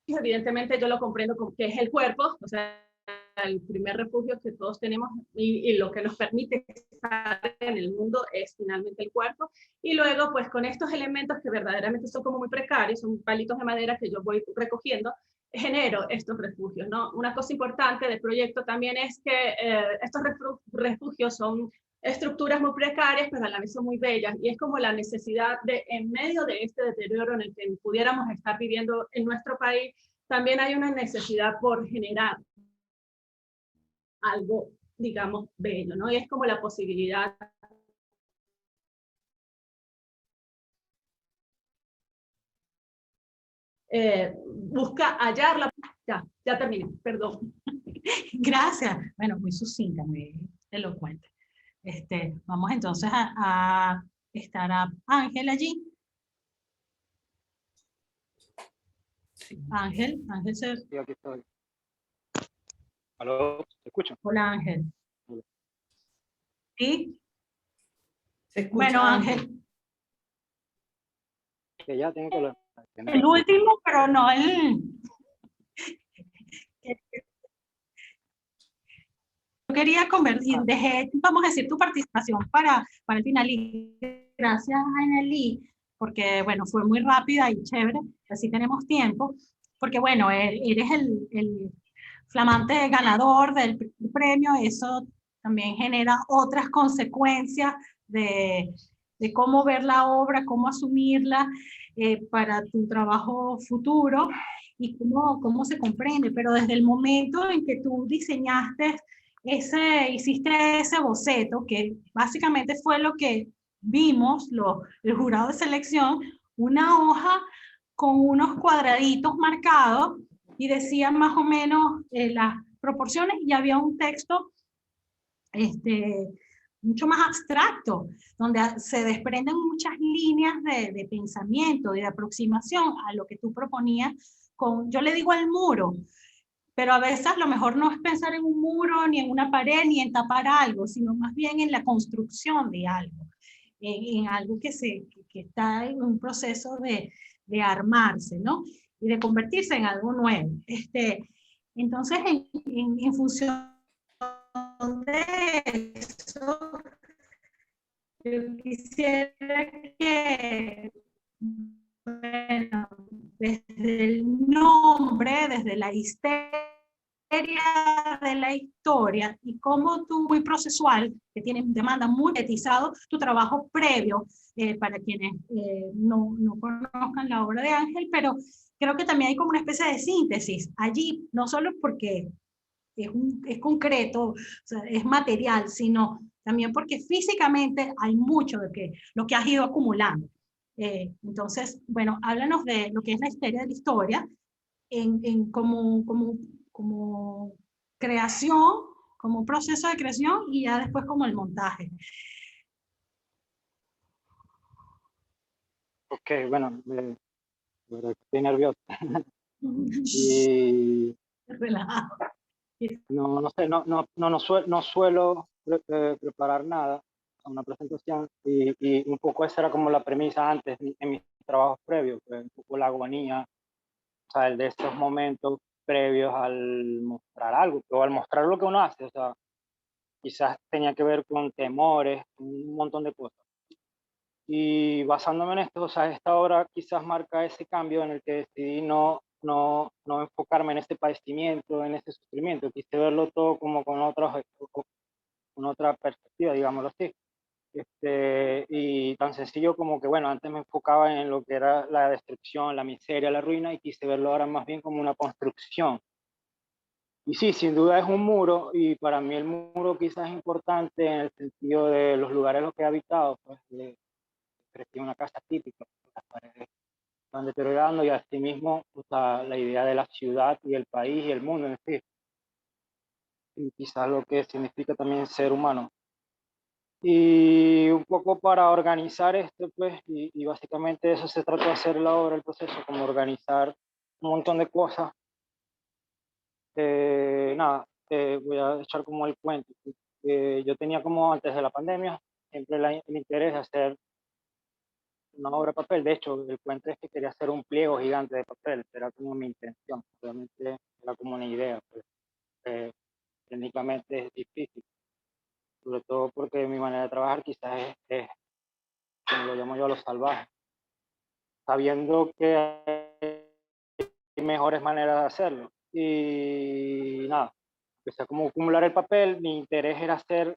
Evidentemente yo lo comprendo como que es el cuerpo, o sea, el primer refugio que todos tenemos y lo que nos permite estar en el mundo es finalmente el cuerpo. Y luego, pues con estos elementos que verdaderamente son como muy precarios, son palitos de madera que yo voy recogiendo, genero estos refugios, ¿no? Una cosa importante del proyecto también es que estos refugios son estructuras muy precarias, pero a la vez son muy bellas, y es como la necesidad de, en medio de este deterioro en el que pudiéramos estar viviendo en nuestro país, también hay una necesidad por generar algo, digamos, bello, ¿no? Y es como la posibilidad busca hallar ya terminé, perdón.
Gracias. Bueno, muy sucinta, muy elocuente. Vamos entonces a estar a Ángel allí. Ángel se...
Sí, aquí estoy. ¿Aló? ¿Se escucha?
Hola, Ángel.
Hola.
¿Sí?
Se escucha.
Bueno, Ángel.
Que ya tengo que
El último, pero no el... Yo quería convertir, vamos a decir, tu participación para el final. Y gracias a Enelí, porque bueno, fue muy rápida y chévere, así tenemos tiempo, porque bueno, eres el flamante ganador del premio, eso también genera otras consecuencias de cómo ver la obra, cómo asumirla para tu trabajo futuro y cómo se comprende, pero desde el momento en que tú diseñaste hiciste ese boceto, que básicamente fue lo que vimos el jurado de selección, una hoja con unos cuadraditos marcados y decía más o menos las proporciones y había un texto mucho más abstracto, donde se desprenden muchas líneas de pensamiento y de aproximación a lo que tú proponías yo le digo al muro, pero a veces lo mejor no es pensar en un muro, ni en una pared, ni en tapar algo, sino más bien en la construcción de algo, en algo que está en un proceso de armarse, ¿no? Y de convertirse en algo nuevo. Entonces, en función de eso, yo quisiera que, bueno, desde el nombre, desde la histeria de la historia y cómo tú, muy procesual, que tienen demanda muy etizado, tu trabajo previo, para quienes no conozcan la obra de Ángel, pero creo que también hay como una especie de síntesis allí, no solo porque es concreto, o sea, es material, sino también porque físicamente hay mucho de lo que has ido acumulando. Entonces, bueno, háblanos de lo que es la historia de la historia como creación, como un proceso de creación y ya después como el montaje.
Ok, bueno, la verdad que estoy nervioso. Y
Relajado.
no sé, no suelo preparar nada a una presentación y un poco esa era como la premisa antes en mis trabajos previos, pues, un poco la agonía, o sea, el de estos momentos previos al mostrar algo o al mostrar lo que uno hace, o sea, quizás tenía que ver con temores, un montón de cosas. Y basándome en esto, o sea, esta obra quizás marca ese cambio en el que decidí no enfocarme en este padecimiento, en ese sufrimiento, quise verlo todo como con otra perspectiva, digámoslo así. Y tan sencillo como que, bueno, antes me enfocaba en lo que era la destrucción, la miseria, la ruina, y quise verlo ahora más bien como una construcción. Y sí, sin duda es un muro, y para mí el muro quizás es importante en el sentido de los lugares en los que he habitado, pues, crecí en una casa típica, las paredes van deteriorando y asimismo, o sea, la idea de la ciudad y el país y el mundo en sí, y quizás lo que significa también ser humano. Y un poco para organizar esto, pues, y básicamente de eso se trató de hacer la obra, el proceso, como organizar un montón de cosas. Nada, voy a echar como el cuento. Yo tenía como antes de la pandemia siempre el interés de hacer una obra de papel. De hecho, el cuento es que quería hacer un pliego gigante de papel, era como mi intención. Realmente era como una idea, pues, técnicamente es difícil, sobre todo porque mi manera de trabajar quizás es como lo llamo yo, a lo salvaje, sabiendo que hay mejores maneras de hacerlo. Y nada, empecé a como acumular el papel, mi interés era hacer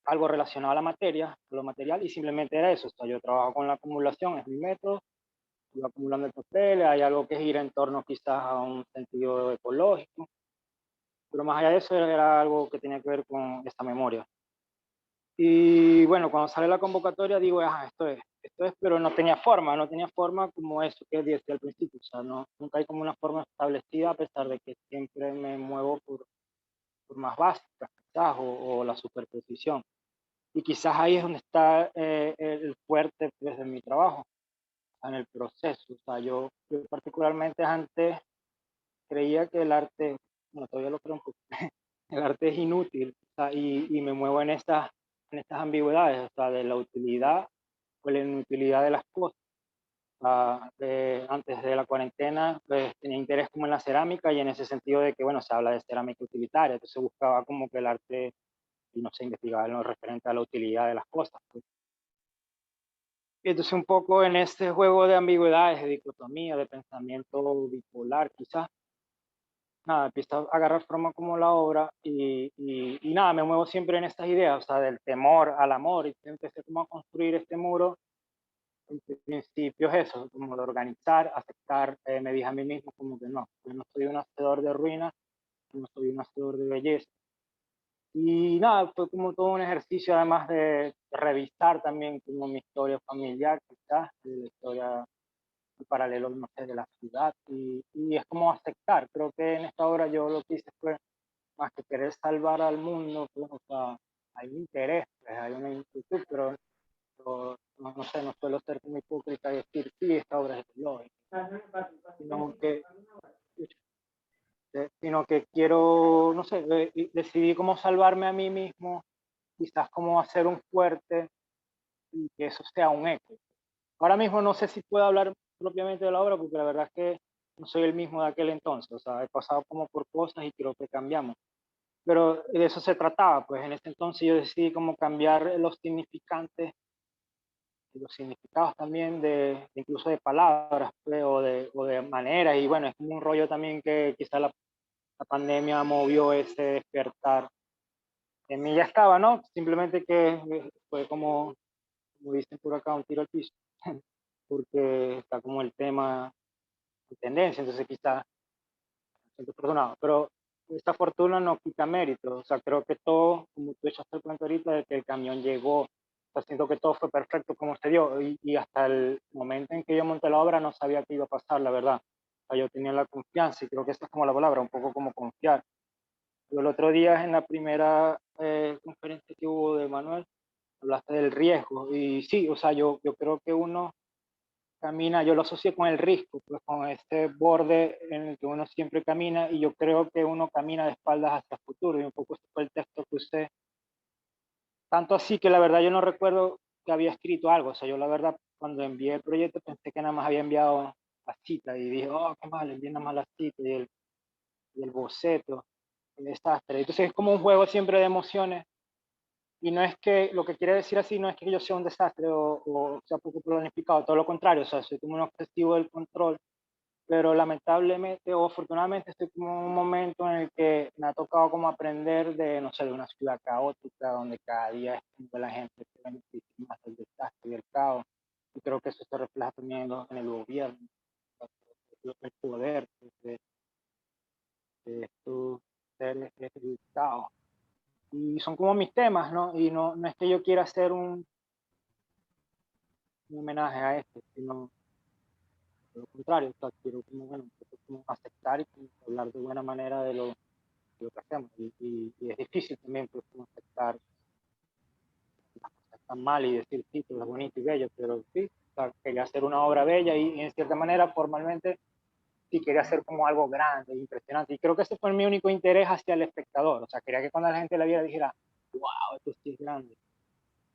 algo relacionado a la materia, a lo material, y simplemente era eso. O sea, yo trabajo con la acumulación, es mi método, iba acumulando el papel, hay algo que gira en torno quizás a un sentido ecológico, pero más allá de eso era algo que tenía que ver con esta memoria. Y bueno, cuando sale la convocatoria digo, ajá, esto es, pero no tenía forma como eso que decía al principio, o sea, nunca hay como una forma establecida a pesar de que siempre me muevo por más básicas, quizás, o la superposición. Y quizás ahí es donde está el fuerte pues, de mi trabajo, en el proceso. O sea, yo particularmente antes creía que el arte, bueno, todavía lo creo un poco, el arte es inútil, o sea, y me muevo en estas ambigüedades, o sea, de la utilidad o la inutilidad de las cosas. Antes de la cuarentena, pues tenía interés como en la cerámica y en ese sentido de que, bueno, se habla de cerámica utilitaria, entonces buscaba como que el arte, y no sé, investigaba en lo referente a la utilidad de las cosas. Pues. Y entonces un poco en este juego de ambigüedades, de dicotomía, de pensamiento bipolar, quizás, nada, empieza a agarrar forma como la obra y nada, me muevo siempre en estas ideas, o sea, del temor al amor y empecé como a construir este muro. En principio es eso, como de organizar, aceptar, me dije a mí mismo como que no, yo no soy un hacedor de ruinas, no soy un hacedor de belleza. Y nada, fue como todo un ejercicio además de revisar también como mi historia familiar, quizás, de la historia en paralelo, no sé, de la ciudad, y es como aceptar, creo que en esta obra yo lo que hice fue más que querer salvar al mundo, pues, o sea, hay un interés, pues, hay una inquietud, pero no sé, no suelo ser como hipócrita y decir, sí, esta obra es lógica, sino que, sino que quiero, no sé, decidí cómo salvarme a mí mismo, quizás cómo hacer un fuerte y que eso sea un eco. Ahora mismo no sé si puedo hablar propiamente de la obra porque la verdad es que no soy el mismo de aquel entonces, o sea, he pasado como por cosas y creo que cambiamos. Pero de eso se trataba, pues en ese entonces yo decidí como cambiar los significantes y los significados también incluso de palabras pues, o de maneras y bueno, es como un rollo también que quizá la pandemia movió ese despertar. En mí ya estaba, ¿no? Simplemente que fue como dicen por acá, un tiro al piso, porque está como el tema tendencia, entonces quizás me siento afortunado, pero esta fortuna no quita mérito, o sea, creo que todo, como tú echaste el cuento ahorita, de que el camión llegó, o sea, siento que todo fue perfecto como se dio, y hasta el momento en que yo monté la obra no sabía qué iba a pasar, la verdad. O sea, yo tenía la confianza, y creo que esa es como la palabra, un poco como confiar. Yo el otro día en la primera conferencia que hubo de Manuel, hablaste del riesgo, y sí, o sea, yo creo que uno camina, yo lo asocié con el risco, pues con este borde en el que uno siempre camina, y yo creo que uno camina de espaldas hacia el futuro, y un poco este fue el texto que usé, tanto así que la verdad yo no recuerdo que había escrito algo, o sea, yo la verdad cuando envié el proyecto pensé que nada más había enviado la cita, y dije, oh, qué mal, envié nada más la cita y el boceto, el desastre. Entonces es como un juego siempre de emociones, y no es que, lo que quiere decir así, no es que yo sea un desastre o sea poco planificado, todo lo contrario, o sea, soy como un obsesivo del control, pero lamentablemente o afortunadamente estoy como en un momento en el que me ha tocado como aprender de, no sé, de una ciudad caótica, donde cada día es como que la gente se beneficia más del desastre y del caos, y creo que eso se refleja también en el gobierno, el poder de estos seres del caos. Y son como mis temas, ¿no? Y no es que yo quiera hacer un homenaje a esto, sino lo contrario, o sea, quiero como, bueno, como aceptar y como hablar de buena manera de lo que hacemos. Y es difícil también pues, como aceptar las cosas tan mal y decir, sí, todo es bonito y bello, pero sí, o sea, quería hacer una obra bella y en cierta manera formalmente sí quería hacer como algo grande, impresionante. Y creo que ese fue mi único interés hacia el espectador. O sea, quería que cuando la gente la viera dijera, wow, esto sí es grande.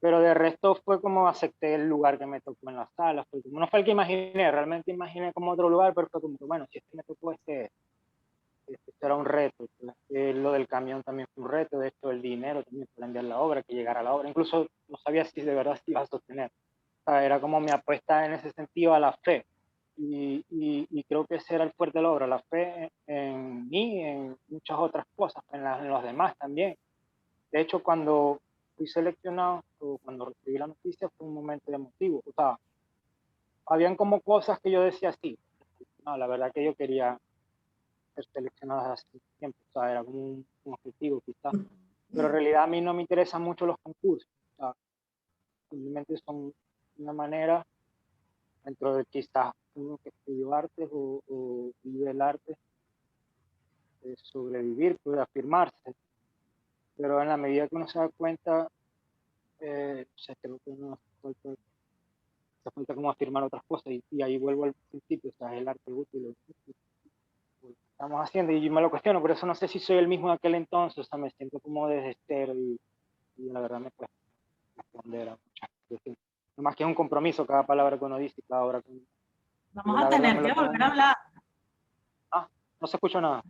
Pero de resto fue como acepté el lugar que me tocó en la sala, fue como, no fue el que imaginé, realmente imaginé como otro lugar, pero fue como que, bueno, si este me tocó, este era un reto. Lo del camión también fue un reto, de hecho el dinero también para enviar la obra, que llegara a la obra, incluso no sabía si de verdad se iba a sostener. O sea, era como mi apuesta en ese sentido a la fe. Y creo que ese era el fuerte de la obra, la fe en mí, en muchas otras cosas, en los demás también. De hecho, cuando fui seleccionado o cuando recibí la noticia fue un momento emotivo. O sea, habían como cosas que yo decía sí. No, la verdad que yo quería ser seleccionado hace tiempo. O sea, era como un objetivo quizás. Pero en realidad a mí no me interesan mucho los concursos. O sea, simplemente son una manera dentro de quizás uno que estudió artes o vive el arte de sobrevivir, puede afirmarse. Pero en la medida que uno se da cuenta, o sea, creo que no hace falta como afirmar otras cosas y ahí vuelvo al principio, o sea, es el arte útil, lo que estamos haciendo y yo me lo cuestiono, por eso no sé si soy el mismo de aquel entonces, o sea, me siento como desde cero y la verdad me cuesta responder a muchas cosas. Más que es un compromiso cada palabra que uno dice, cada hora que uno...
Vamos
La
a
verdad
tener
me
que
lo
volver
tomo...
a hablar.
Ah, no se escucha nada.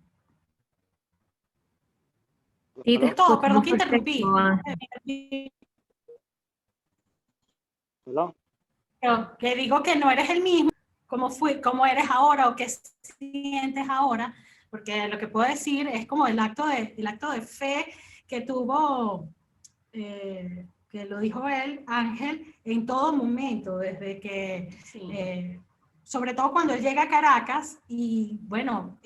Sí, te
¿Hello?
Todo, perdón
escuchamos
que
perfecto,
interrumpí.
Ángel.
¿Hello?
Que digo que no eres el mismo como eres ahora o que sientes ahora, porque lo que puedo decir es como el acto de fe que tuvo, que lo dijo él, Ángel, en todo momento, desde que,
Sí.
sobre todo cuando él llega a Caracas, y bueno,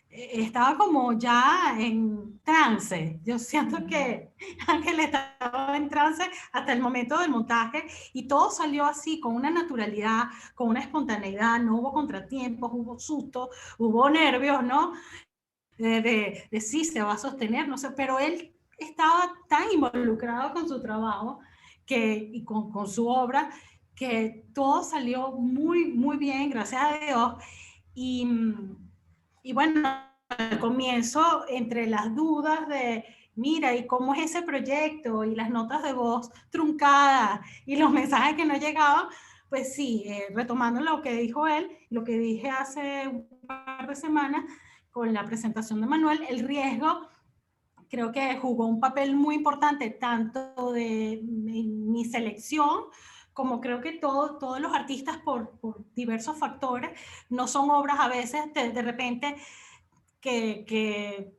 estaba como ya en trance. Yo siento que Ángel estaba en trance hasta el momento del montaje y todo salió así, con una naturalidad, con una espontaneidad, no hubo contratiempos, hubo sustos, hubo nervios, ¿no? De sí, se va a sostener, no sé, pero él estaba tan involucrado con su trabajo y con su obra que todo salió muy, muy bien, gracias a Dios. Y, y bueno, al comienzo, entre las dudas de, mira, ¿y cómo es ese proyecto? Y las notas de voz truncadas y los mensajes que no llegaban, pues sí, retomando lo que dijo él, lo que dije hace un par de semanas con la presentación de Manuel, el riesgo creo que jugó un papel muy importante tanto de mi selección como creo que todos los artistas por diversos factores, no son obras a veces de repente que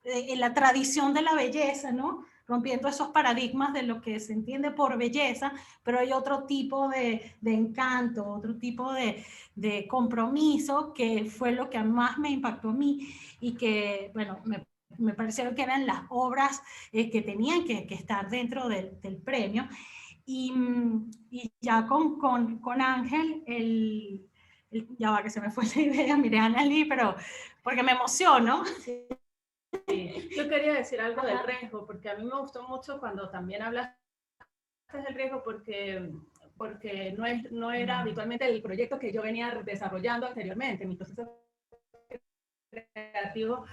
en la tradición de la belleza, ¿no? rompiendo esos paradigmas de lo que se entiende por belleza, pero hay otro tipo de encanto, otro tipo de compromiso, que fue lo que más me impactó a mí y que, bueno, me parecieron que eran las obras que tenían que estar dentro del premio. Y ya con Ángel, ya va que se me fue la idea, miré a Annalí, pero porque me emociono.
Sí. Yo quería decir algo del riesgo, porque a mí me gustó mucho cuando también hablaste del riesgo, porque no era habitualmente el proyecto que yo venía desarrollando anteriormente. Mi proceso creativo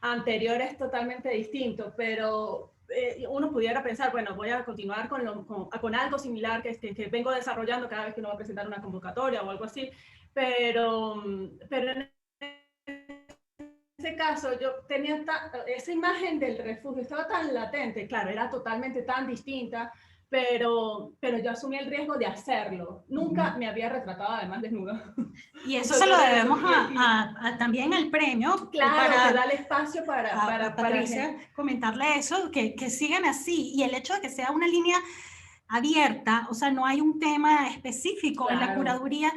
anterior es totalmente distinto, pero uno pudiera pensar, bueno, voy a continuar con algo similar que vengo desarrollando cada vez que uno va a presentar una convocatoria o algo así, pero en ese caso yo tenía esa imagen del refugio, estaba tan latente, claro, era totalmente tan distinta, pero yo asumí el riesgo de hacerlo. Nunca me había retratado además desnuda.
Y eso se lo debemos también al premio.
Claro, para darle espacio para
Patricia, comentarle eso, que sigan así. Y el hecho de que sea una línea abierta, o sea, no hay un tema específico en la curaduría,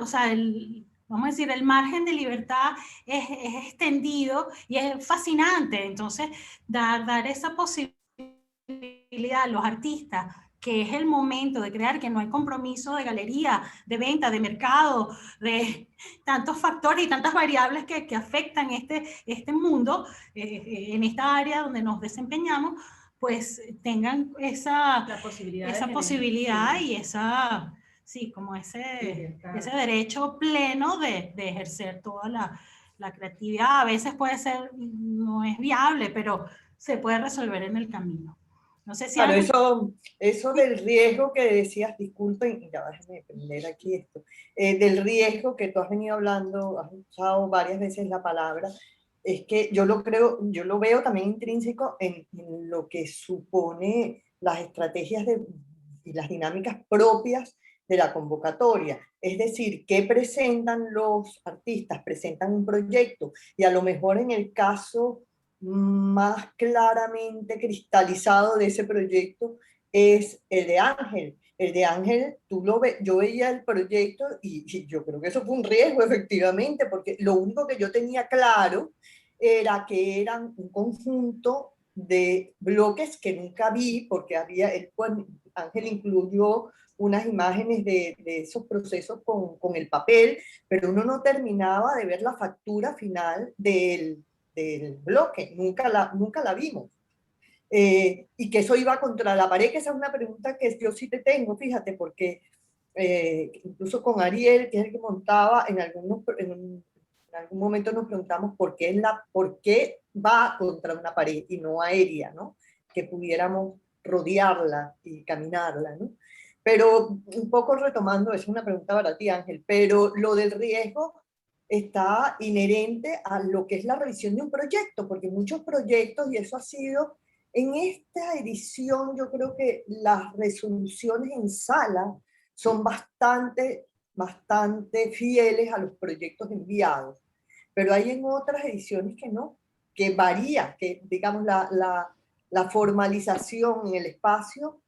o sea, vamos a decir, el margen de libertad es extendido y es fascinante. Entonces, dar esa posibilidad a los artistas, que es el momento de crear, que no hay compromiso de galería, de venta, de mercado, de tantos factores y tantas variables que afectan este mundo, en esta área donde nos desempeñamos, pues tengan esa posibilidad y esa, sí, como ese derecho pleno de ejercer toda la creatividad. A veces puede ser, no es viable, pero se puede resolver en el camino. No sé si
claro, eso del riesgo que decías, disculpen, ya déjame prender aquí esto, del riesgo que tú has venido hablando, has usado varias veces la palabra, es que yo lo veo también intrínseco en lo que supone las estrategias y las dinámicas propias de la convocatoria. Es decir, ¿qué presentan los artistas? Presentan un proyecto y a lo mejor en el caso más claramente cristalizado de ese proyecto es el de Ángel. El de Ángel, yo veía el proyecto y yo creo que eso fue un riesgo efectivamente, porque lo único que yo tenía claro era que eran un conjunto de bloques que nunca vi, porque Ángel incluyó unas imágenes de esos procesos con el papel, pero uno no terminaba de ver la factura final del bloque, nunca la vimos. Y que eso iba contra la pared, que esa es una pregunta que yo sí te tengo, fíjate, porque incluso con Ariel, que es el que montaba, en algún momento nos preguntamos por qué va contra una pared y no aérea, ¿no? Que pudiéramos rodearla y caminarla, ¿no? Pero un poco retomando, es una pregunta para ti, Ángel, pero lo del riesgo está inherente a lo que es la revisión de un proyecto, porque muchos proyectos, y eso ha sido, en esta edición yo creo que las resoluciones en sala son bastante fieles a los proyectos enviados, pero hay en otras ediciones que no, que varía, que digamos la formalización en el espacio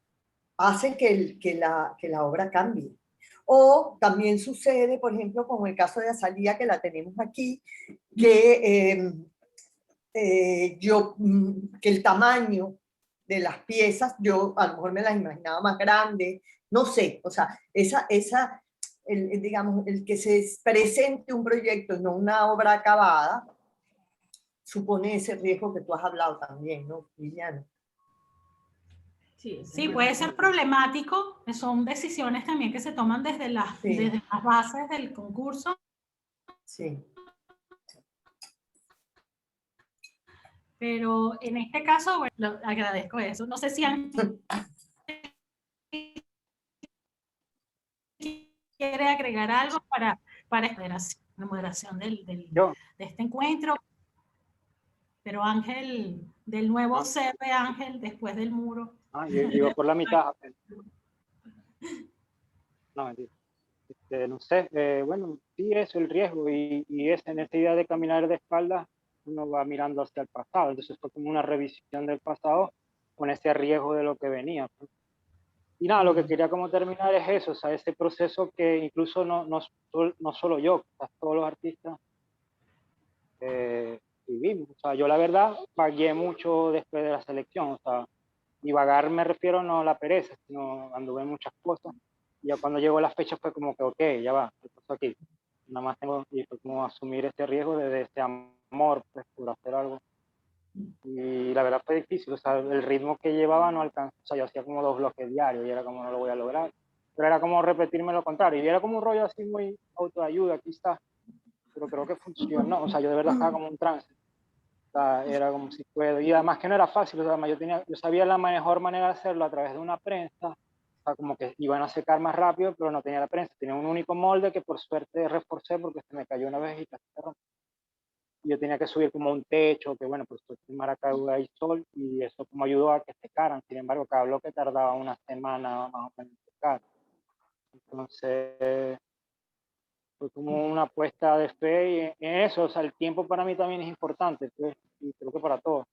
hace que la obra cambie. O también sucede, por ejemplo, con el caso de Azalía, que la tenemos aquí, que que el tamaño de las piezas, yo a lo mejor me las imaginaba más grandes, no sé, o sea, digamos, el que se presente un proyecto y no una obra acabada, supone ese riesgo que tú has hablado también, ¿no, Liliana?
Sí, puede ser problemático, son decisiones también que se toman desde las bases del concurso.
Sí.
Pero en este caso, bueno, agradezco eso. No sé si quiere agregar algo para la moderación de este encuentro. Pero Ángel, del nuevo ser de Ángel después del muro.
Iba por la mitad. No, mentira. No sé, bueno, sí es el riesgo y es en esta idea de caminar de espaldas, uno va mirando hacia el pasado. Entonces fue como una revisión del pasado con ese riesgo de lo que venía, pues. Y nada, lo que quería como terminar es eso, o sea, ese proceso que incluso no solo yo, quizás todos los artistas vivimos. O sea, yo la verdad vagué mucho después de la selección, o sea, y vagar me refiero no a la pereza, sino anduve en muchas cosas. Y ya cuando llegó la fecha fue como que, ok, ya va, ¿qué pasó aquí? Nada más tengo, y fue como asumir ese riesgo de ese amor, pues, por hacer algo. Y la verdad fue difícil, o sea, el ritmo que llevaba no alcanzó, o sea, yo hacía como 2 bloques diarios y era como no lo voy a lograr. Pero era como repetirme lo contrario, y era como un rollo así muy autoayuda, aquí está, pero creo que funcionó, o sea, yo de verdad estaba como un trance, o sea, era como si puedo, y además que no era fácil, o sea, yo sabía la mejor manera de hacerlo a través de una prensa, o sea, como que iban a secar más rápido, pero no tenía la prensa, tenía un único molde que por suerte reforcé porque se me cayó una vez y casi se rompió. Yo tenía que subir como un techo, que bueno, pues en Maracaibo hay sol y eso como ayudó a que secaran. Sin embargo, cada bloque tardaba una semana más o menos en secar. Entonces, fue como una apuesta de fe y en eso, o sea, el tiempo para mí también es importante, pues, y creo que para todos.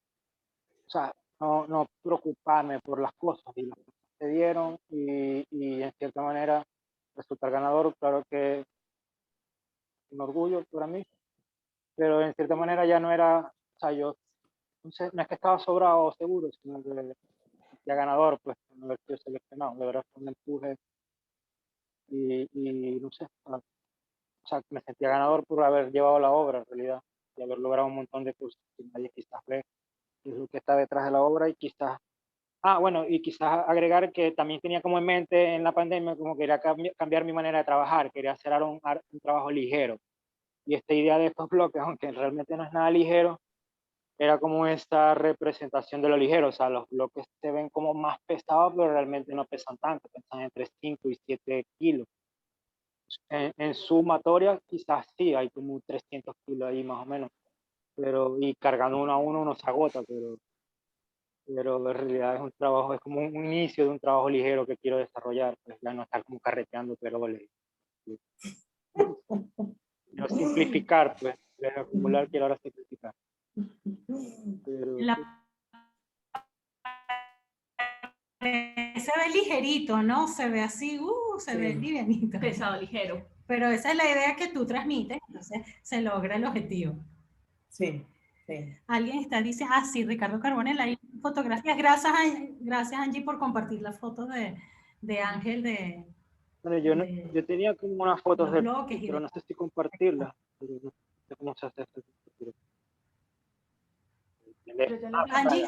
O sea, no preocuparme por las cosas y las cosas se dieron y en cierta manera resultar ganador, claro que es un orgullo para mí, pero en cierta manera ya no era, o sea, yo entonces, no es que estaba sobrado o seguro, sino que ya ganador, pues, no haber sido seleccionado. De verdad fue un empuje y no sé, o sea, me sentía ganador por haber llevado la obra, en realidad, y haber logrado un montón de cosas que nadie quizás ve, qué es lo que está detrás de la obra y quizás, bueno, y quizás agregar que también tenía como en mente en la pandemia como quería cambiar mi manera de trabajar, quería hacer un trabajo ligero. Y esta idea de estos bloques, aunque realmente no es nada ligero, era como esta representación de lo ligero, o sea, los bloques se ven como más pesados, pero realmente no pesan tanto, pesan entre 5 y 7 kilos. En sumatoria quizás sí, hay como 300 kilos ahí más o menos, pero y cargando uno a uno se agota, pero en realidad es un trabajo, es como un inicio de un trabajo ligero que quiero desarrollar, pues ya no estar como carreteando peroles. Quiero simplificar, pues, de acumular quiero ahora simplificar. Pero,
Se ve ligerito, ¿no? Se ve así, se ve livianito.
Pesado, ligero.
Pero esa es la idea que tú transmites, entonces se logra el objetivo.
Sí, sí.
Alguien está diciendo, sí, Ricardo Carbonell, hay fotografías. Gracias Angie por compartir las fotos de Ángel
bueno, yo tenía como unas fotos de
bloques,
pero no sé si compartirlas. Pero no sé cómo se hace esto.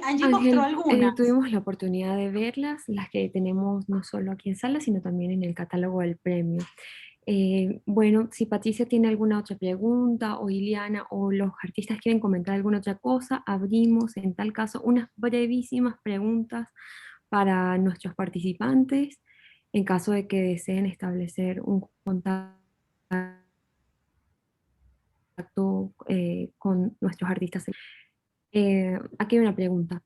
Angie mostró
Ángel,
algunas.
tuvimos la oportunidad de verlas, las que tenemos no solo aquí en sala, sino también en el catálogo del premio. Bueno, si Patricia tiene alguna otra pregunta, o Iliana, o los artistas quieren comentar alguna otra cosa, abrimos en tal caso unas brevísimas preguntas para nuestros participantes, en caso de que deseen establecer un contacto con nuestros artistas. Aquí hay una pregunta.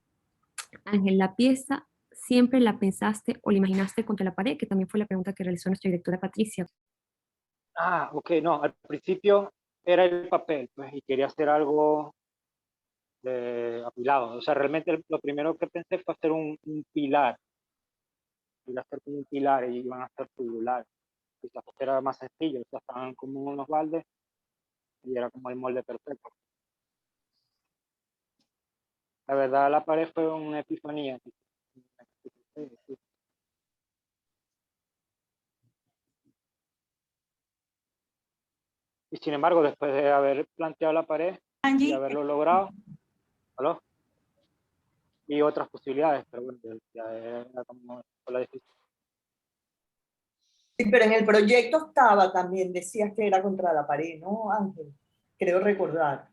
Ángel, ¿la pieza siempre la pensaste o la imaginaste contra la pared? Que también fue la pregunta que realizó nuestra directora Patricia.
Ok, no, al principio era el papel, pues, y quería hacer algo apilado. O sea, realmente lo primero que pensé fue hacer un pilar. Iba a hacer como un pilar y iban a ser tubulares. Quizás era más sencillo, o sea, estaban como unos baldes y era como el molde perfecto. La verdad, la pared fue una epifanía. Y sin embargo, después de haber planteado la pared y
Angie,
haberlo logrado, ¿aló? Y otras posibilidades, pero bueno, ya era como la difícil.
Sí, pero en el proyecto estaba también, decías que era contra la pared, ¿no, Ángel? Creo recordar.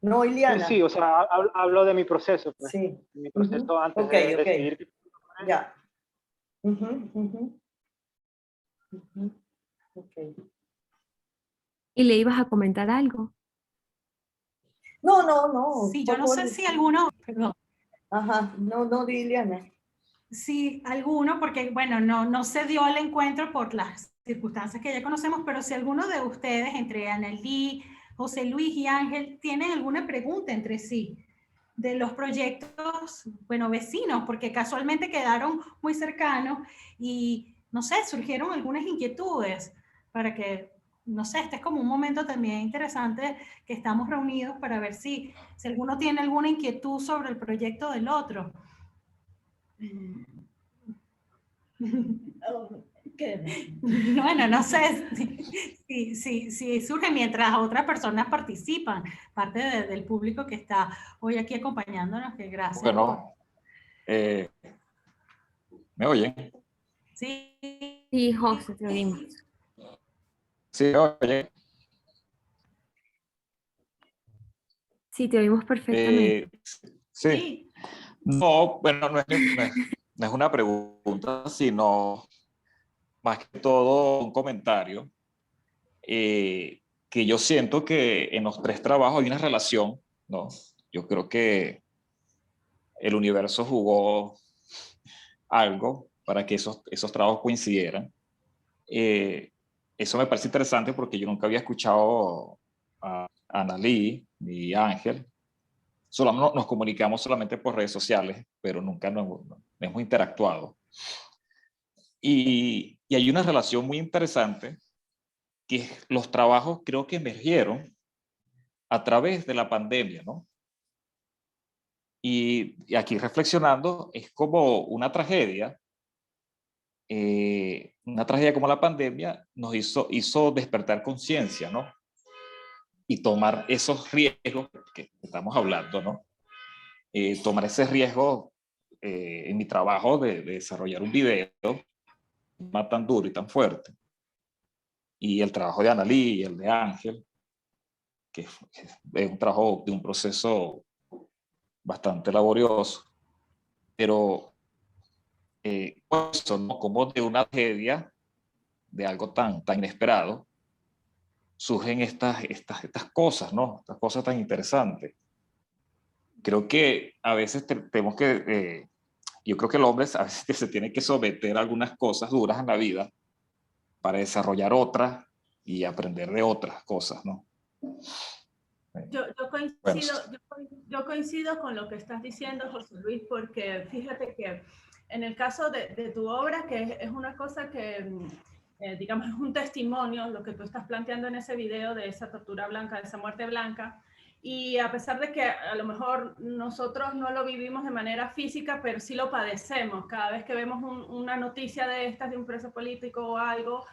¿No, Iliana?
Sí, o sea, hablo de mi proceso, pues.
Sí.
Mi proceso antes
Okay,
de decidir.
Ya. Okay.
¿Y le ibas a comentar algo?
No.
Sí, yo no sé si alguno, perdón.
Ajá, no, Iliana.
Sí, alguno, porque bueno, no se dio el encuentro por las circunstancias que ya conocemos, pero si alguno de ustedes, entre Anneli, José Luis y Ángel tienen alguna pregunta entre sí de los proyectos, bueno, vecinos, porque casualmente quedaron muy cercanos y, no sé, surgieron algunas inquietudes para que, no sé, este es como un momento también interesante que estamos reunidos para ver si alguno tiene alguna inquietud sobre el proyecto del otro. Bueno, no sé si surge mientras otras personas participan, parte del público que está hoy aquí acompañándonos, que gracias.
Bueno, ¿me oyen?
Sí.
Sí, José, te oímos.
Sí, me oyen.
Sí, te oímos perfectamente.
Sí. No, bueno, no es una pregunta, sino más que todo un comentario, que yo siento que en los tres trabajos hay una relación, ¿no? Yo creo que el universo jugó algo para que esos trabajos coincidieran. Eso me parece interesante porque yo nunca había escuchado a Annalí ni Ángel. Solo nos comunicamos solamente por redes sociales, pero nunca nos hemos interactuado. Y hay una relación muy interesante que los trabajos creo que emergieron a través de la pandemia, ¿no? Y aquí reflexionando, es como una tragedia como la pandemia nos hizo despertar conciencia, ¿no? Y tomar esos riesgos que estamos hablando, ¿no? Tomar ese riesgo en mi trabajo de desarrollar un video más tan duro y tan fuerte. Y el trabajo de Annalí y el de Ángel, que es un trabajo de un proceso bastante laborioso, pero pues, ¿no? Como de una tragedia, de algo tan inesperado, surgen estas cosas, ¿no? Estas cosas tan interesantes. Creo que a veces tenemos que, yo creo que el hombre a veces se tiene que someter a algunas cosas duras en la vida para desarrollar otras y aprender de otras cosas, ¿no?
Yo coincido con lo que estás diciendo, José Luis, porque fíjate que en el caso de tu obra, que es una cosa que, digamos, es un testimonio, lo que tú estás planteando en ese video de esa tortura blanca, de esa muerte blanca, y a pesar de que a lo mejor nosotros no lo vivimos de manera física, pero sí lo padecemos. Cada vez que vemos una noticia de estas, de un preso político o algo,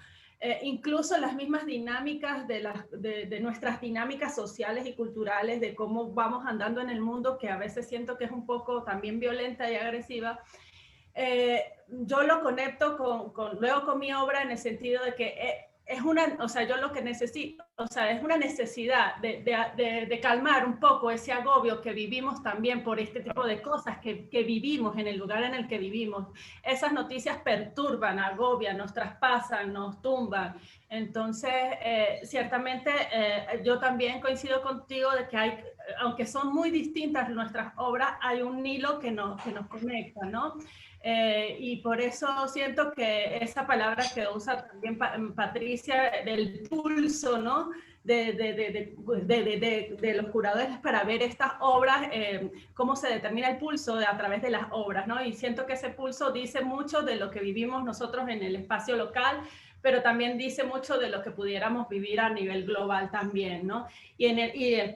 incluso las mismas dinámicas de nuestras dinámicas sociales y culturales, de cómo vamos andando en el mundo, que a veces siento que es un poco también violenta y agresiva, yo lo conecto luego con mi obra en el sentido de que es una, o sea, yo lo que necesito, o sea, es una necesidad de calmar un poco ese agobio que vivimos también por este tipo de cosas que vivimos en el lugar en el que vivimos. Esas noticias perturban, agobian, nos traspasan, nos tumban. Entonces, ciertamente, yo también coincido contigo de que hay, aunque son muy distintas nuestras obras, hay un hilo que nos conecta, ¿no? Y por eso siento que esa palabra que usa también Patricia, del pulso, ¿no? De los curadores para ver estas obras, cómo se determina el pulso a través de las obras, ¿no? Y siento que ese pulso dice mucho de lo que vivimos nosotros en el espacio local, pero también dice mucho de lo que pudiéramos vivir a nivel global también, ¿no? Y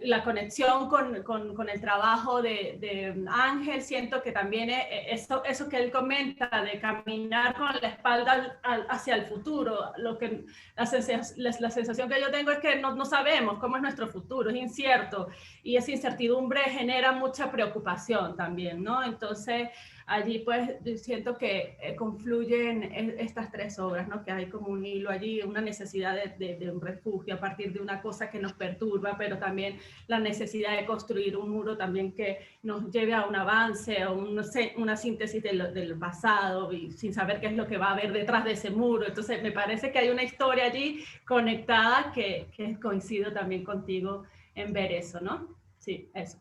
la conexión con el trabajo de Ángel, siento que también eso que él comenta de caminar con la espalda hacia el futuro, la sensación que yo tengo es que no sabemos cómo es nuestro futuro, es incierto, y esa incertidumbre genera mucha preocupación también, ¿no? Entonces, allí pues siento que confluyen estas tres obras, ¿no? Que hay como un hilo allí, una necesidad de un refugio a partir de una cosa que nos perturba, pero también la necesidad de construir un muro también que nos lleve a un avance o una síntesis del pasado y sin saber qué es lo que va a haber detrás de ese muro. Entonces me parece que hay una historia allí conectada que coincido también contigo en ver eso, ¿no? Sí, eso.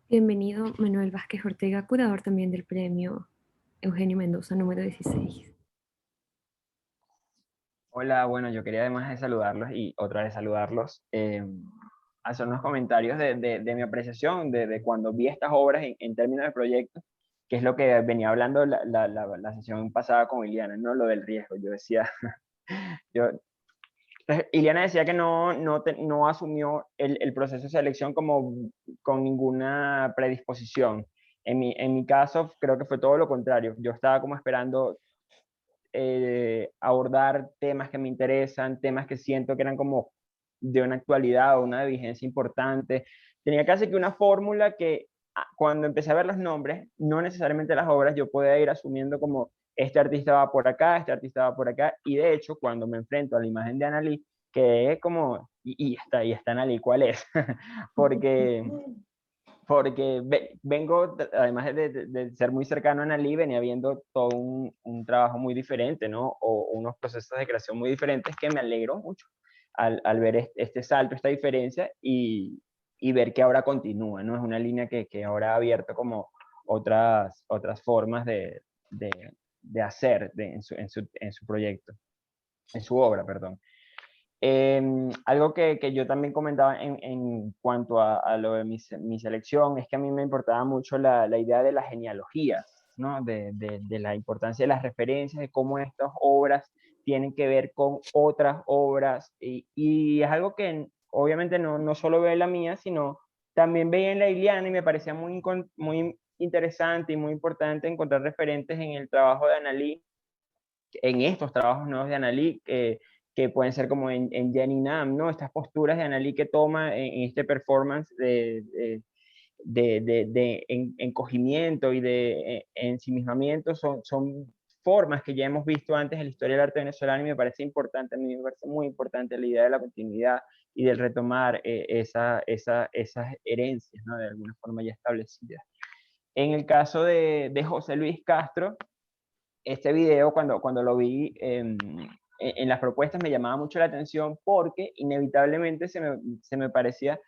Bienvenido, Manuel Vázquez Ortega, curador también del premio Eugenio Mendoza número 16.
Hola, bueno, yo quería además de saludarlos y otra vez saludarlos, hacer unos comentarios de mi apreciación de cuando vi estas obras en términos de proyectos, que es lo que venía hablando la sesión pasada con Iliana, ¿no? Lo del riesgo. Yo decía, yo, Iliana decía que no asumió el proceso de selección como con ninguna predisposición. En mi caso, creo que fue todo lo contrario. Yo estaba como esperando abordar temas que me interesan, temas que siento que eran como de una actualidad o una vigencia importante. Tenía casi que una fórmula que cuando empecé a ver los nombres, no necesariamente las obras, yo podía ir asumiendo como este artista va por acá, este artista va por acá, y de hecho cuando me enfrento a la imagen de Annalí, que es como, y está Annalí, ¿cuál es? porque vengo, además de ser muy cercano a Annalí, venía viendo todo un trabajo muy diferente, ¿no? O unos procesos de creación muy diferentes que me alegró mucho al ver este salto, esta diferencia y ver que ahora continúa, ¿no? Es una línea que ahora ha abierto como otras formas de hacer en su proyecto, en su obra, perdón. Algo que yo también comentaba en cuanto a lo de mi selección es que a mí me importaba mucho la idea de la genealogía, ¿no? De la importancia de las referencias, de cómo estas obras tienen que ver con otras obras, y es algo que obviamente no solo veo en la mía, sino también veía en la Iliana, y me parecía muy interesante y muy importante encontrar referentes en el trabajo de Annalí, en estos trabajos nuevos de Annalí, que pueden ser como en Jenny Nam, ¿no? Estas posturas de Annalí que toma en este performance de encogimiento y de ensimismamiento son formas que ya hemos visto antes en la historia del arte venezolano, y me parece importante, a mí me parece muy importante la idea de la continuidad y del retomar esas herencias, ¿no? De alguna forma ya establecidas. En el caso de José Luis Castro, este video cuando lo vi en las propuestas me llamaba mucho la atención porque inevitablemente se me parecía,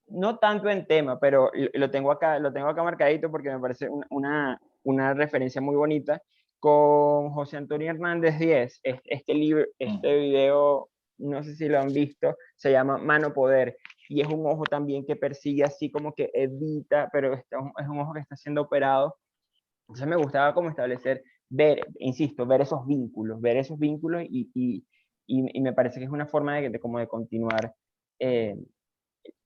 no tanto en tema, pero lo tengo acá marcadito porque me parece una referencia muy bonita con José Antonio Hernández Díez. Este libro, este video, no sé si lo han visto, se llama Mano Poder, y es un ojo también que persigue así como que evita, pero es un ojo que está siendo operado. Entonces me gustaba como establecer, insisto, ver esos vínculos y me parece que es una forma como de continuar, eh,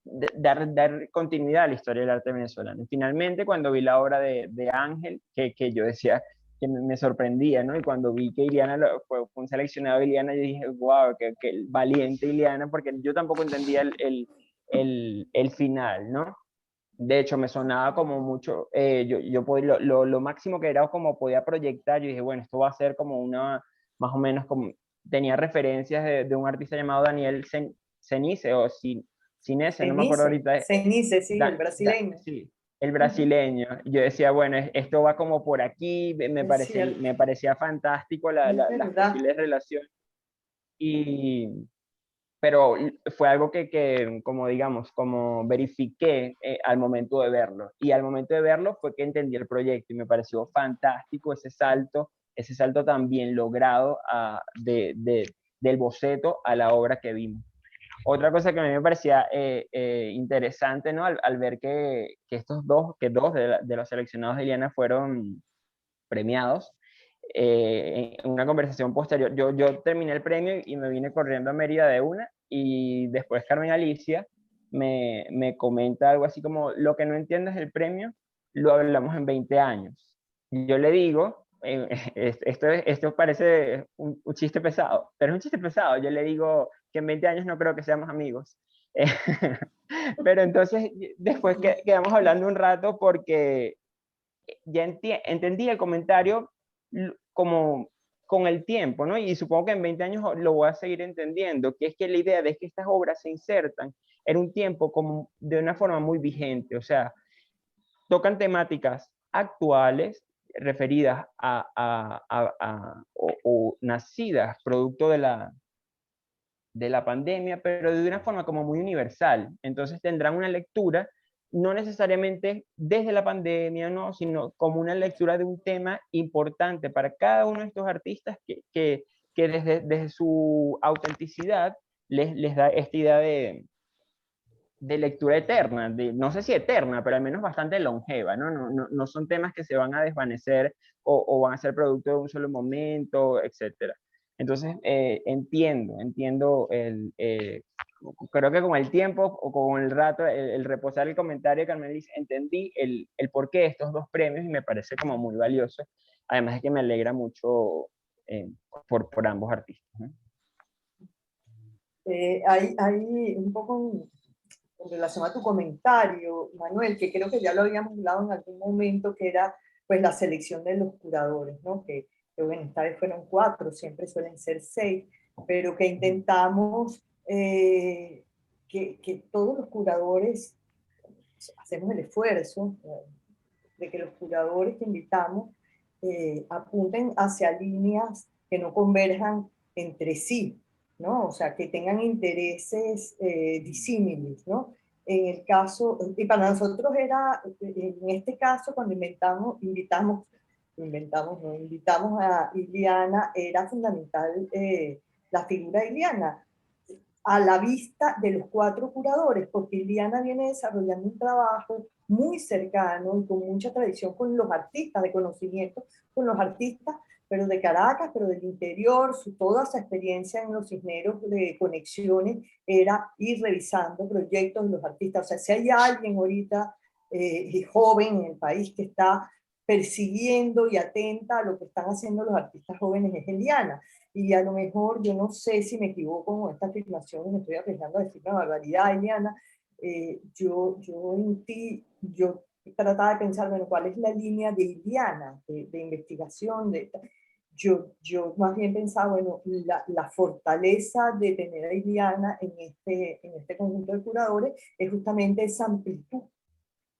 dar continuidad a la historia del arte venezolano. Y finalmente, cuando vi la obra de Ángel, que yo decía que me sorprendía, ¿no? Y cuando vi que Iliana fue un seleccionado de Iliana, yo dije, wow, que valiente Iliana, porque yo tampoco entendía el final, ¿no? De hecho, me sonaba como mucho, yo podía, lo máximo que era como podía proyectar, yo dije, bueno, esto va a ser como más o menos como, tenía referencias de un artista llamado Daniel Cenice, o Cinese, no me acuerdo ahorita.
Cenice, sí, el brasileño.
Sí, el brasileño. Yo decía, bueno, esto va como por aquí, me parecía fantástico las posibles relaciones. Pero fue algo que como digamos, como verifiqué al momento de verlo. Y al momento de verlo fue que entendí el proyecto y me pareció fantástico ese salto tan bien logrado del boceto a la obra que vimos. Otra cosa que a mí me parecía interesante, ¿no? Al ver que dos de los seleccionados de Iliana fueron premiados, en una conversación posterior, yo terminé el premio y me vine corriendo a Mérida de una, y después Carmen Alicia me comenta algo así como, lo que no entiendes del premio, lo hablamos en 20 años. Y yo le digo, esto parece un chiste pesado, pero es un chiste pesado, yo le digo que en 20 años no creo que seamos amigos. Pero entonces después quedamos hablando un rato porque ya entendí el comentario como con el tiempo, ¿no? Y supongo que en 20 años lo voy a seguir entendiendo, que es que la idea de que estas obras se insertan en un tiempo como de una forma muy vigente, o sea, tocan temáticas actuales referidas o nacidas producto de la pandemia, pero de una forma como muy universal. Entonces tendrán una lectura no necesariamente desde la pandemia, ¿no? Sino como una lectura de un tema importante para cada uno de estos artistas que desde su autenticidad les da esta idea de lectura eterna, no sé si eterna, pero al menos bastante longeva, ¿no? No son temas que se van a desvanecer o van a ser producto de un solo momento, etc. Entonces, entiendo creo que con el tiempo o con el rato, el reposar el comentario de Carmen dice, entendí el porqué de estos dos premios y me parece como muy valioso, además de que me alegra mucho por ambos artistas, ¿no?
Hay un poco en relación a tu comentario, Manuel, que creo que ya lo habíamos hablado en algún momento, que era pues la selección de los curadores, ¿no? Que bueno, esta vez fueron 4, siempre suelen ser 6, pero que intentamos que todos los curadores hacemos el esfuerzo de que los curadores que invitamos apunten hacia líneas que no converjan entre sí, ¿no? O sea, que tengan intereses disímiles, ¿no? En el caso, y para nosotros era, en este caso, cuando invitamos a Iliana, era fundamental la figura de Iliana a la vista de los 4 curadores, porque Iliana viene desarrollando un trabajo muy cercano y con mucha tradición con los artistas, de conocimiento con los artistas, pero de Caracas, pero del interior, toda su experiencia en los Cisneros de conexiones era ir revisando proyectos de los artistas. O sea, si hay alguien ahorita joven en el país que está persiguiendo y atenta a lo que están haciendo los artistas jóvenes, es Iliana. Y a lo mejor, yo no sé si me equivoco con esta afirmación, me estoy arriesgando a decir una barbaridad, Iliana, yo trataba de pensar, bueno, ¿cuál es la línea de Iliana, de investigación? Yo más bien pensaba, bueno, la fortaleza de tener a Iliana en este conjunto de curadores es justamente esa amplitud,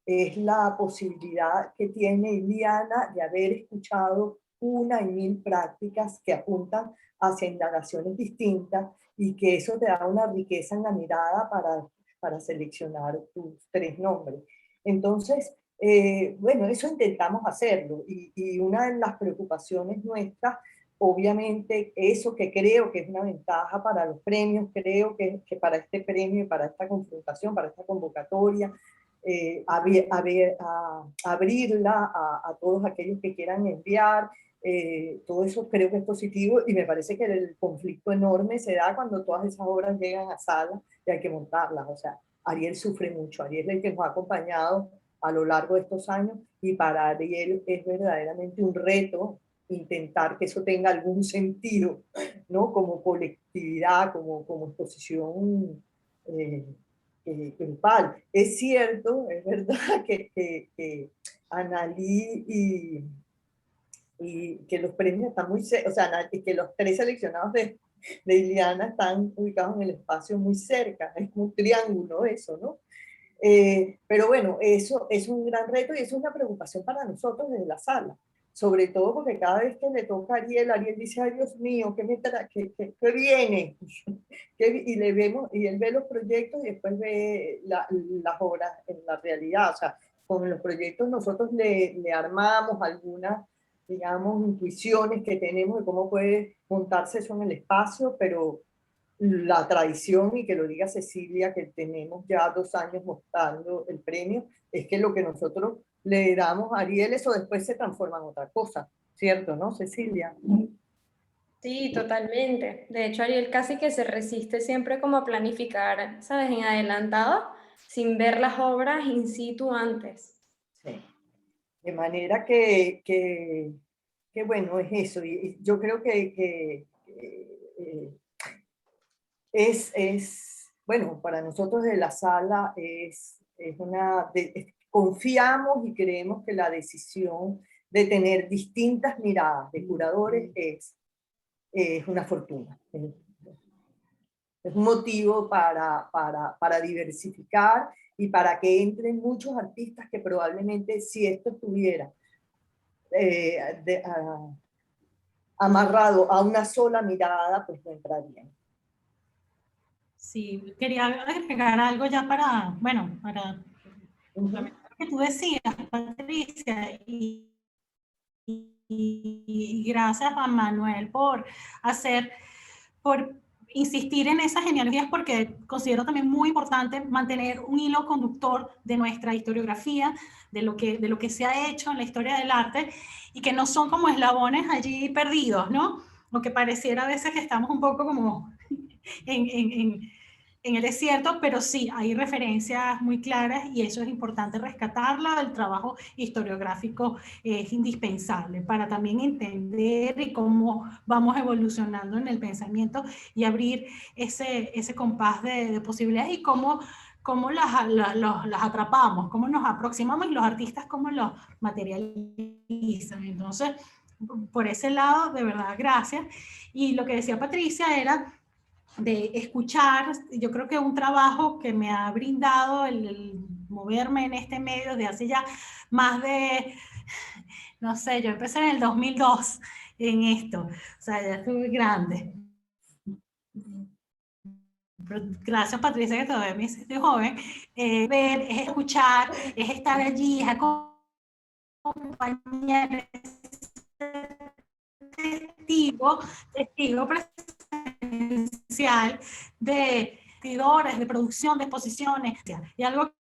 es la posibilidad que tiene Iliana de haber escuchado 1 y 1000 prácticas que apuntan hacia indagaciones distintas y que eso te da una riqueza en la mirada para seleccionar tus 3 nombres. Entonces, bueno, eso intentamos hacerlo y una de las preocupaciones nuestras, obviamente, eso que creo que es una ventaja para los premios, creo que para este premio y para esta confrontación, para esta convocatoria, abrirla a todos aquellos que quieran enviar, todo eso creo que es positivo y me parece que el conflicto enorme se da cuando todas esas obras llegan a sala y hay que montarlas. O sea, Ariel sufre mucho, Ariel es el que nos ha acompañado a lo largo de estos años y para Ariel es verdaderamente un reto intentar que eso tenga algún sentido, ¿no? Como colectividad, como exposición grupal. Es cierto, es verdad que Analí y que los premios están muy, o sea, que los 3 seleccionados de Iliana están ubicados en el espacio muy cerca, es como un triángulo eso, ¿no? Pero bueno, eso es un gran reto y es una preocupación para nosotros desde la sala, sobre todo porque cada vez que le toca a Ariel dice, ay Dios mío, ¿qué viene? Y le vemos, y él ve los proyectos y después ve las obras en la realidad. O sea, con los proyectos nosotros le armamos algunas, digamos, intuiciones que tenemos de cómo puede montarse eso en el espacio, pero la tradición, y que lo diga Cecilia, que tenemos ya 2 años mostrando el premio, es que lo que nosotros le damos a Ariel, eso después se transforma en otra cosa, ¿cierto, no, Cecilia?
Sí, totalmente. De hecho, Ariel casi que se resiste siempre como a planificar, ¿sabes? En adelantado, sin ver las obras in situ antes.
Sí. De manera que bueno, es eso. Y yo creo que bueno, para nosotros de la sala confiamos y creemos que la decisión de tener distintas miradas de curadores es una fortuna. Es un motivo para diversificar y para que entren muchos artistas que probablemente si esto estuviera amarrado a una sola mirada, pues no entrarían.
Sí, quería agregar algo ya para lo que tú decías, Patricia, y y gracias a Manuel por insistir en esas genealogías, porque considero también muy importante mantener un hilo conductor de nuestra historiografía, de lo que se ha hecho en la historia del arte, y que no son como eslabones allí perdidos, ¿no? Lo que pareciera a veces que estamos un poco como en el desierto, pero sí, hay referencias muy claras y eso es importante rescatarlo. El trabajo historiográfico es indispensable para también entender y cómo vamos evolucionando en el pensamiento y abrir ese compás de posibilidades y cómo las atrapamos, cómo nos aproximamos y los artistas cómo los materializan. Entonces, por ese lado, de verdad, gracias. Y lo que decía Patricia era de escuchar. Yo creo que un trabajo que me ha brindado el moverme en este medio de hace ya más de, no sé, yo empecé en el 2002 en esto, o sea, ya estuve grande. Gracias, Patricia, que todavía me dice estoy joven. Ver, es escuchar, es estar allí, es acompañar, testigo presencial de actores, de producción, de exposiciones. Y algo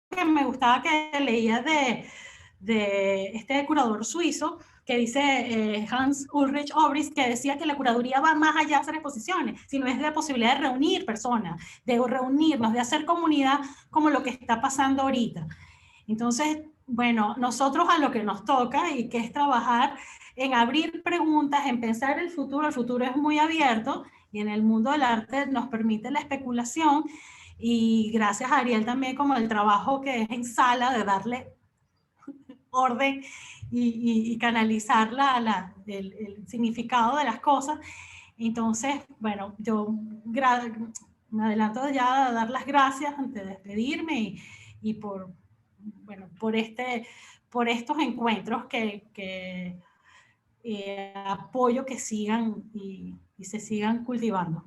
que me gustaba que leía de este curador suizo, que dice Hans Ulrich Obrist, que decía que la curaduría va más allá de hacer exposiciones, sino es de la posibilidad de reunir personas, de reunirnos, de hacer comunidad como lo que está pasando ahorita. Entonces, bueno, nosotros a lo que nos toca y que es trabajar en abrir preguntas, en pensar el futuro es muy abierto y en el mundo del arte nos permite la especulación, y gracias a Ariel también como el trabajo que es en sala de darle orden y canalizar el significado de las cosas. Entonces, bueno, yo me adelanto ya a dar las gracias antes de despedirme y por estos encuentros que apoyo que sigan y se sigan cultivando.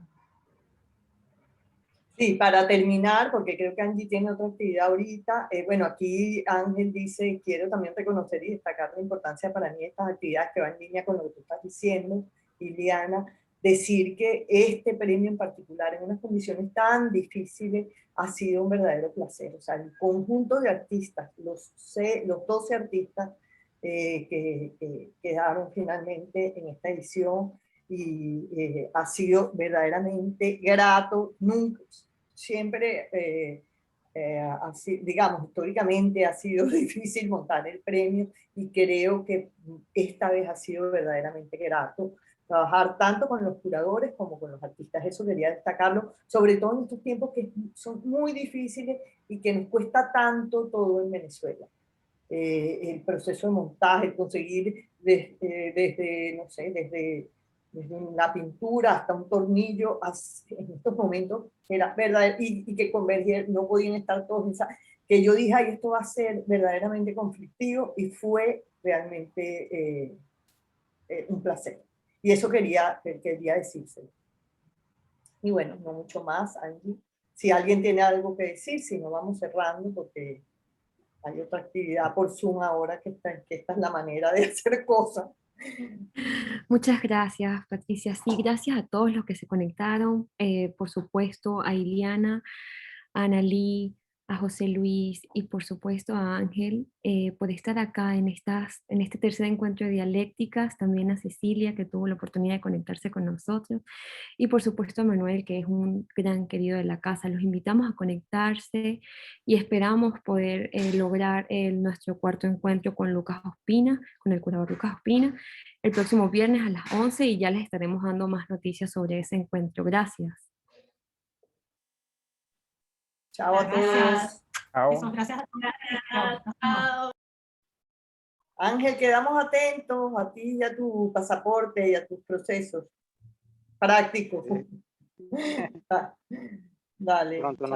Sí, para terminar, porque creo que Angie tiene otra actividad ahorita, bueno, aquí Ángel dice, quiero también reconocer y destacar la importancia para mí de estas actividades que van en línea con lo que tú estás diciendo, Liliana, decir que este premio en particular, en unas condiciones tan difíciles, ha sido un verdadero placer. O sea, el conjunto de artistas, los 12 artistas que quedaron finalmente en esta edición, y ha sido verdaderamente grato. Nunca, siempre, así, digamos, históricamente ha sido difícil montar el premio y creo que esta vez ha sido verdaderamente grato trabajar tanto con los curadores como con los artistas. Eso quería destacarlo, sobre todo en estos tiempos que son muy difíciles y que nos cuesta tanto todo en Venezuela. El proceso de montaje, conseguir desde no sé, desde una pintura hasta un tornillo, en estos momentos era verdad, y que convergir, no podían estar todos en que yo dije, ay, esto va a ser verdaderamente conflictivo, y fue realmente un placer. Y eso quería decirse. Y bueno, no mucho más, Angie. Si alguien tiene algo que decir, si no, vamos cerrando, porque hay otra actividad por Zoom ahora que esta es la manera de hacer cosas.
Muchas gracias, Patricia. Sí, gracias a todos los que se conectaron, por supuesto a Iliana, a Analí, a José Luis y por supuesto a Ángel por estar acá en este tercer encuentro de dialécticas, también a Cecilia que tuvo la oportunidad de conectarse con nosotros y por supuesto a Manuel que es un gran querido de la casa. Los invitamos a conectarse y esperamos poder lograr nuestro cuarto encuentro con Lucas Ospina, con el curador Lucas Ospina, el próximo viernes a las 11 y ya les estaremos dando más noticias sobre ese encuentro. Gracias.
Chao a todos.
Chao.
Gracias a todos.
Ángel, quedamos atentos a ti y a tu pasaporte y a tus procesos prácticos. Dale, chao.